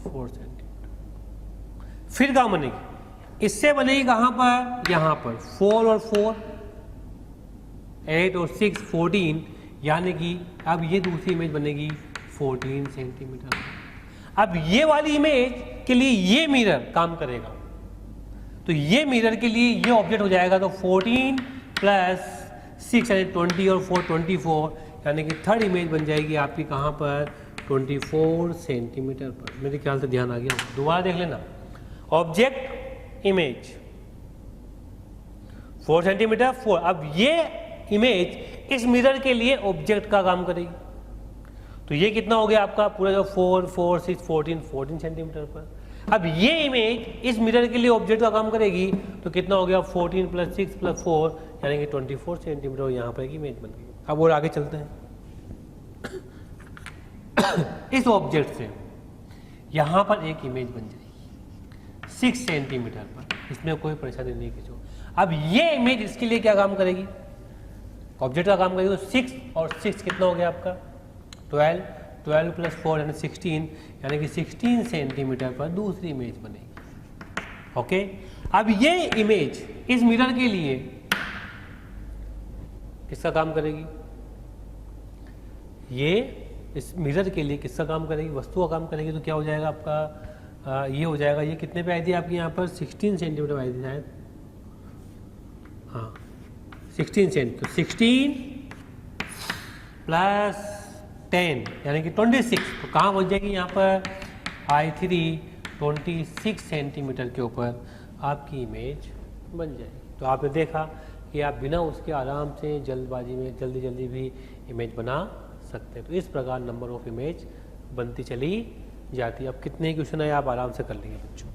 4 सेंटीमीटर। फिर कहाँ बनेगी? इससे बनेगी कहाँ पर? यहाँ पर 4 और 4 8 और 6 14, यानी कि अब ये दूसरी इमेज बनेगी 14 सेंटीमीटर। अब ये वाली इमेज के लिए ये मिरर काम करेगा, तो ये मिरर के लिए ये ऑब्जेक्ट हो जाएगा, तो 14 प्लस 6 यानी 20 और 4 24, यानी कि थर्ड इमेज बन जाएगी आपकी कहाँ पर? 24 सेंटीमीटर पर। मेरे ख्याल से ध्यान आ गया, दोबारा देख लेना। Object image 4 centimetre 4। अब ये इमेज इस मिरर के लिए ऑब्जेक्ट का काम करेगी, तो ये कितना हो गया आपका? पूरा जो 4 4 6 14 सेंटीमीटर पर। अब ये इमेज इस मिरर के लिए ऑब्जेक्ट का काम करेगी, तो कितना हो गया? 14 प्लस 6 प्लस 4, यानी कि 24 सेंटीमीटर यहाँ पर एक इमेज बन गई। अब और आगे चलते हैं। इस ऑब्जेक्ट से यहाँ पर एक इमेज बन जाएगी 6 सेंटीमीटर पर, इसमें कोई परेशानी नहीं किसी को। अब ये इमेज इसके लिए क्या काम करेगी? ऑब्जेक्ट का काम करेगी, तो 6 और 6 कितना हो गया आपका? 12 प्लस 4 यानी 16, यानी कि 16 सेंटीमीटर पर दूसरी इमेज बनेगी। ओके, अब ये इमेज इस मिरर के लिए किसका काम करेगी? ये इस मिरर के लिए किसका काम करेगी? वस्तु का काम करेगी। तो क्या हो जाएगा आपका? ये हो जाएगा, ये कितने पे आई थी आपकी यहाँ पर? 16 सेंटीमीटर आई थी शायद, हाँ 16 सेंटीमीटर। 16 प्लस 10 यानी कि 26, तो कहाँ पहुँच जाएगी यहाँ पर? I3 26 सेंटीमीटर के ऊपर आपकी इमेज बन जाएगी। तो आपने देखा कि आप बिना उसके आराम से जल्दबाजी में जल्दी भी इमेज बना सकते हैं। तो इस प्रकार नंबर ऑफ इमेज बनती चली जाती है। अब कितने क्वेश्चन है आप आराम से कर लेंगे बच्चों,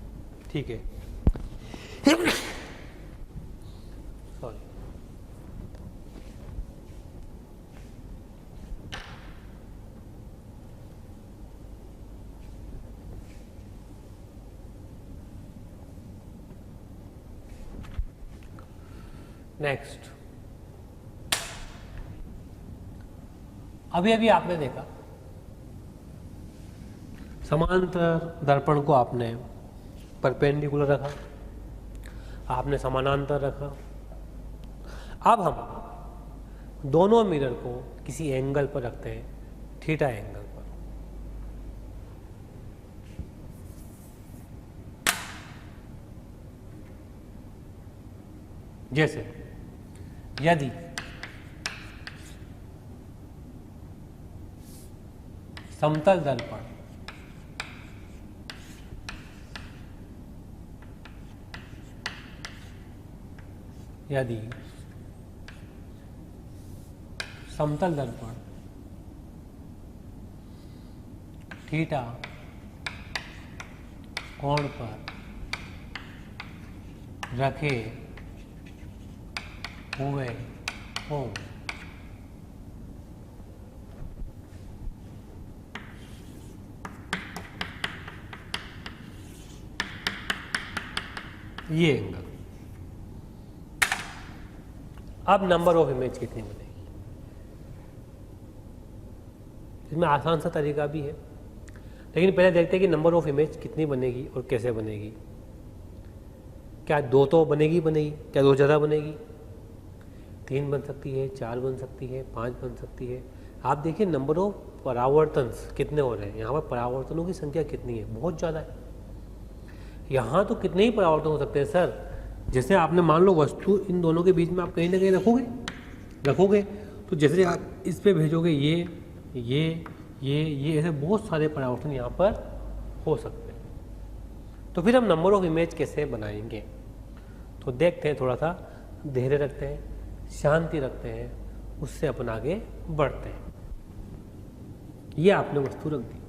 ठीक है। सॉरी, नेक्स्ट, अभी आपने देखा समांतर दर्पण को आपने परपेंडिकुलर रखा, आपने समानांतर रखा। अब हम दोनों मिरर को किसी एंगल पर रखते हैं, थीटा एंगल पर। जैसे यदि समतल दर्पण थीटा कोण पर रखे हुए हों, ये एंगल अब नंबर ऑफ इमेज कितनी बनेगी? इसमें आसान सा तरीका भी है, लेकिन पहले देखते हैं कि नंबर ऑफ इमेज कितनी बनेगी और कैसे बनेगी। क्या 2 तो बनेगी, क्या 2 ज़्यादा बनेगी? 3 बन सकती है, 4 बन सकती है, 5 बन सकती है। आप देखिए नंबर ऑफ परावर्तन कितने हो रहे हैं, यहाँ पर परावर्तनों की संख्या कितनी है, बहुत ज़्यादा है। यहाँ तो कितने ही परावर्तन हो सकते हैं सर। जैसे आपने मान लो वस्तु इन दोनों के बीच में आप कहीं ना कहीं रखोगे तो जैसे आप इस पे भेजोगे ये ऐसे बहुत सारे परावर्तन यहाँ पर हो सकते हैं। तो फिर हम नंबर ऑफ इमेज कैसे बनाएंगे? तो देखते हैं, थोड़ा सा धैर्य रखते हैं, शांति रखते हैं, उससे अपन आगे बढ़ते हैं। ये आपने वस्तु रख दी,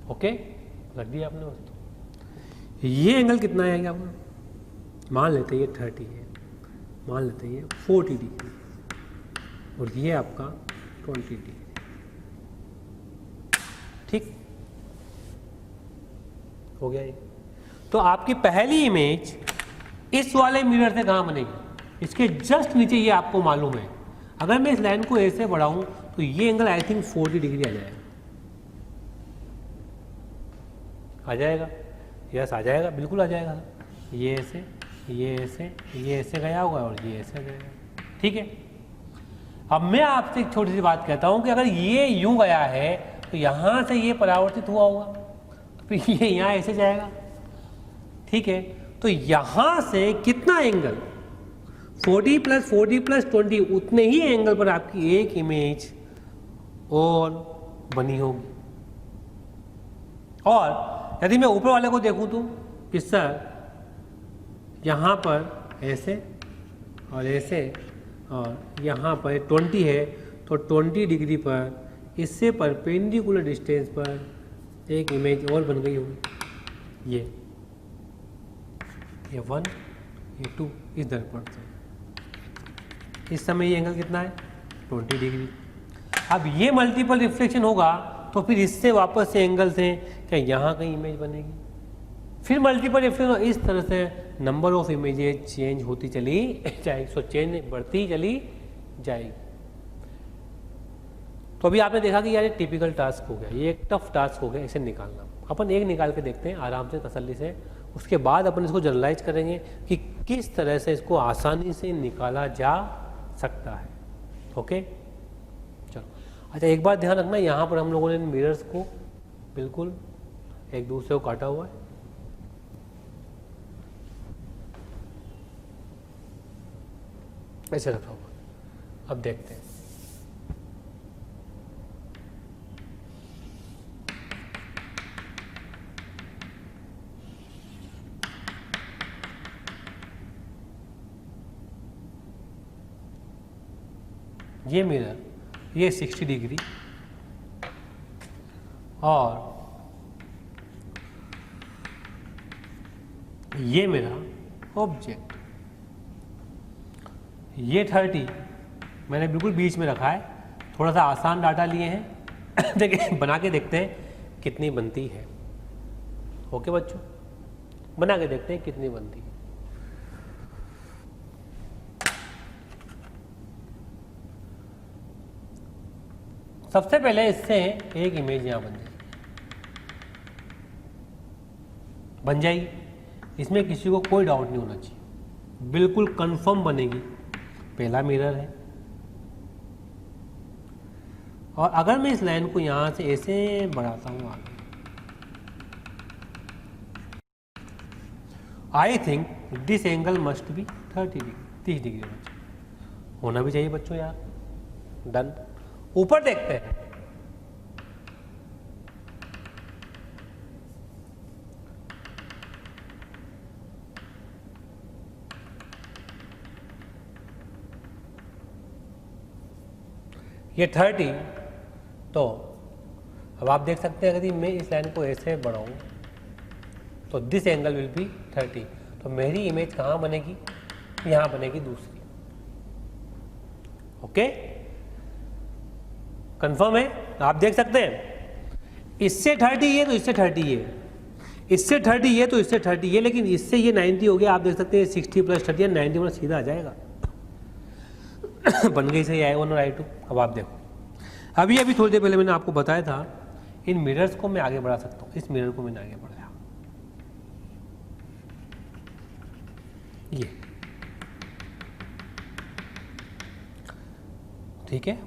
ओके, रख दी आपने वस्तु। ये एंगल कितना आएगा आपका? मान लेते हैं ये 30 है, मान लेते हैं ये 40 डिग्री, और ये आपका 20 डिग्री। ठीक हो गया ये। तो आपकी पहली इमेज इस वाले मिरर से कहाँ बनेगी? इसके जस्ट नीचे। ये आपको मालूम है, अगर मैं इस लाइन को ऐसे बढ़ाऊं तो ये एंगल आई थिंक 40 डिग्री आ जाएगा। यस, आ जाएगा, बिल्कुल आ जाएगा। ये ऐसे, ये ऐसे, ये ऐसे गया होगा और ये ऐसे गया। ठीक है, अब मैं आपसे एक छोटी सी बात कहता हूं कि अगर ये यूं गया है तो यहां से ये परावर्तित हुआ होगा, तो फिर ये यहां ऐसे जाएगा। ठीक है, तो यहां से कितना एंगल? 40 + 40 + 20, उतने ही एंगल पर आपकी एक इमेज और बनी होगी। और यदि मैं ऊपर वाले को देखूं तो कि सर यहाँ पर ऐसे और ऐसे, और यहाँ पर 20 है, तो 20 डिग्री पर इससे परपेंडिकुलर डिस्टेंस पर एक इमेज और बन गई होगी। ये 1, ये 2 इस दर्पण से। इस समय ये एंगल कितना है? 20 डिग्री। अब ये मल्टीपल रिफ्लेक्शन होगा तो फिर इससे वापस से एंगल से क्या यहाँ कहीं इमेज बनेगी, फिर मल्टीपल रिफ्लेक्शन। इस तरह से नंबर ऑफ इमेजेज चेंज होती चली जाएगी, सो चेंज बढ़ती चली जाएगी। तो अभी आपने देखा कि यार ये टिपिकल टास्क हो गया, ये एक टफ टास्क हो गया इसे निकालना। अपन एक निकाल के देखते हैं आराम से, तसल्ली से। उसके बाद अपन इसको जनरलाइज करेंगे कि किस तरह से इसको आसानी से निकाला जा सकता है। ओके, चलो। अच्छा, एक बात ध्यान रखना, यहाँ पर हम लोगों ने मिरर्स को बिल्कुल एक दूसरे को काटा हुआ है। ऐसे रखा हुआ। अब देखते हैं, ये मिरर, ये 60 डिग्री, और ये मेरा ऑब्जेक्ट, ये 30 मैंने बिल्कुल बीच में रखा है। थोड़ा सा आसान डाटा लिए हैं देखिए, बना के देखते हैं कितनी बनती है। ओके बच्चों, बना के देखते हैं कितनी बनती है। सबसे पहले इससे एक इमेज यहाँ बन जाएगी। इसमें किसी को कोई डाउट नहीं होना चाहिए, बिल्कुल कंफर्म बनेगी। पहला मिरर है, और अगर मैं इस लाइन को यहाँ से ऐसे बढ़ाता हूँ आगे, I think this angle must be 30 degree, 30 degree बच्चों होना भी चाहिए बच्चों यार। डन। ऊपर देखते हैं, ये 30, तो अब आप देख सकते हैं यदि मैं इस लाइन को ऐसे बढ़ाऊं तो दिस एंगल विल बी 30। तो मेरी इमेज कहाँ बनेगी? यहाँ बनेगी दूसरी। ओके, कंफर्म है? आप देख सकते हैं इससे 30 है तो इससे 30 है, इससे 30 ये तो इससे 30 ये, लेकिन इससे ये 90 हो गया। आप देख सकते हैं 60 + 30 90 में सीधा आ जाएगा। बन गई सही I1 और I2। अब आप देखो, अभी थोड़ी देर पहले मैंने आपको बताया था इन मिरर्स को मैं आगे बढ़ा सकता हूँ। इस मिरर को मैंने आगे बढ़ाया, ये ठीक है।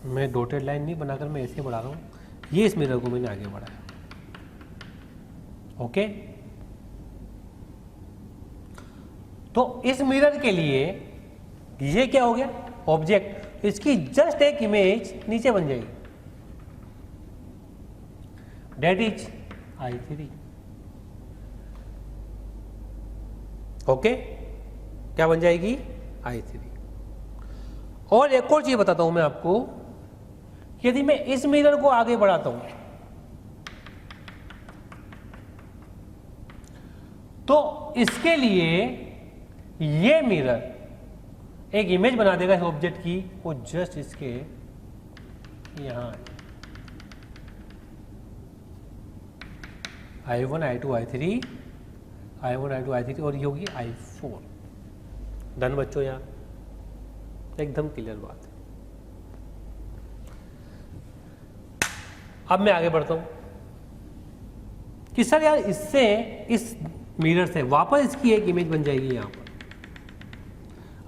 मैं डॉटेड लाइन नहीं बनाकर मैं ऐसे बढ़ा रहा हूँ। ये इस मिरर को मैंने आगे बढ़ाया, ओके। तो इस मिरर के लिए ये क्या हो गया, ऑब्जेक्ट, इसकी जस्ट एक इमेज नीचे बन जाएगी, डेट इज I3, ओके। क्या बन जाएगी, I3। और एक और चीज बताता हूं मैं आपको, यदि मैं इस मिरर को आगे बढ़ाता हूं तो इसके लिए ये मिरर एक इमेज बना देगा इस ऑब्जेक्ट की, वो जस्ट इसके यहां I1 I2 I3 I1 I2 I3 और ये होगी I4। डन बच्चों, यहाँ एकदम क्लियर बात है। अब मैं आगे बढ़ता हूं कि सर यार इससे, इस मिरर से वापस इसकी एक इमेज बन जाएगी यहां पर।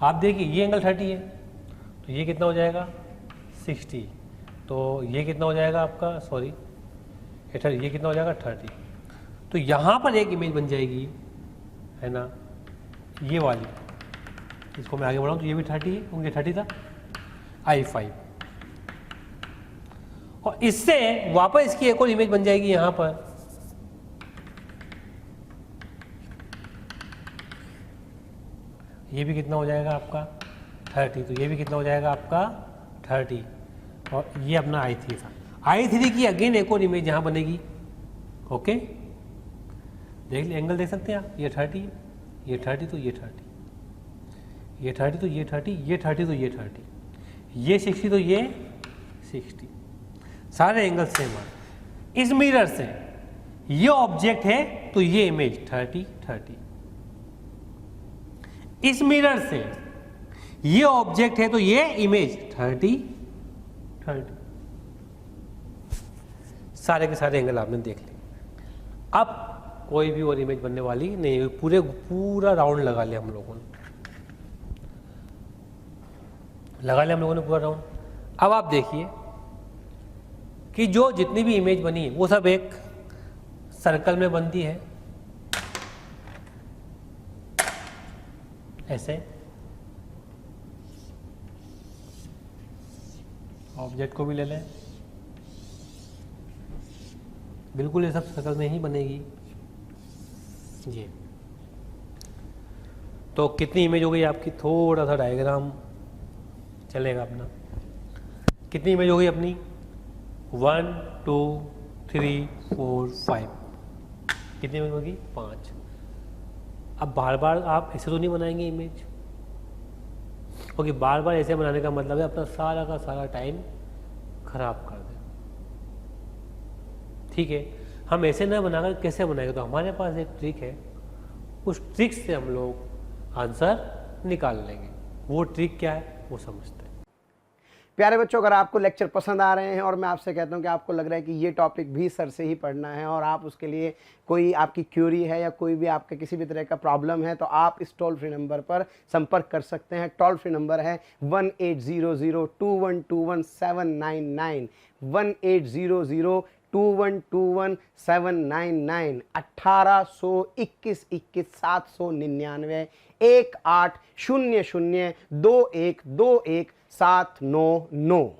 आप देखिए ये एंगल 30 है, तो ये कितना हो जाएगा 60, तो ये कितना हो जाएगा आपका, सॉरी ये कितना हो जाएगा 30। तो यहां पर एक इमेज बन जाएगी, है ना, ये वाली। इसको मैं आगे बढ़ाऊं तो ये भी 30 है, क्योंकि 30 था, I5। और इससे वापस इसकी एक और इमेज बन जाएगी यहां पर, ये भी कितना हो जाएगा आपका 30, तो ये भी कितना हो जाएगा आपका 30। और ये अपना I3 था। I3 की अगेन एक और इमेज यहां बनेगी, ओके। देख लीजिए, एंगल देख सकते हैं आप, ये 30, ये 30 तो ये 30, ये 30 तो ये 30, ये 30 तो ये 30, ये 60 तो ये 60, सारे एंगल सेम है। इस मिरर से ये ऑब्जेक्ट है तो ये इमेज 30 30, इस मिरर से ये ऑब्जेक्ट है तो ये इमेज 30 30, सारे के सारे एंगल आपने देख लिए। अब कोई भी और इमेज बनने वाली नहीं, पूरा राउंड लगा लिया हम लोगों ने, पूरा राउंड। अब आप देखिए कि जो जितनी भी इमेज बनी है वो सब एक सर्कल में बनती है, ऐसे। ऑब्जेक्ट को भी ले लें, बिल्कुल ये सब सर्कल में ही बनेगी ये। तो कितनी इमेज हो गई आपकी, थोड़ा सा डायग्राम चलेगा अपना। कितनी इमेज हो गई अपनी, 1 2 3 4 5, कितनी इमेज होगी 5। अब बार बार आप ऐसे तो नहीं बनाएंगे इमेज, क्योंकि बार बार ऐसे बनाने का मतलब है अपना सारा का सारा टाइम खराब कर दे, ठीक है। हम ऐसे ना बनाकर कैसे बनाएंगे, तो हमारे पास एक ट्रिक है, उस ट्रिक से हम लोग आंसर निकाल लेंगे। वो ट्रिक क्या है वो समझते हैं। प्यारे बच्चों, अगर आपको लेक्चर पसंद आ रहे हैं और मैं आपसे कहता हूं कि आपको लग रहा है कि ये टॉपिक भी सर से ही पढ़ना है और आप उसके लिए कोई आपकी क्यूरी है या कोई भी आपके किसी भी तरह का प्रॉब्लम है, तो आप इस टोल फ्री नंबर पर संपर्क कर सकते हैं। टोल फ्री नंबर है 18002121 799 18002121 1821 799 18002121 799।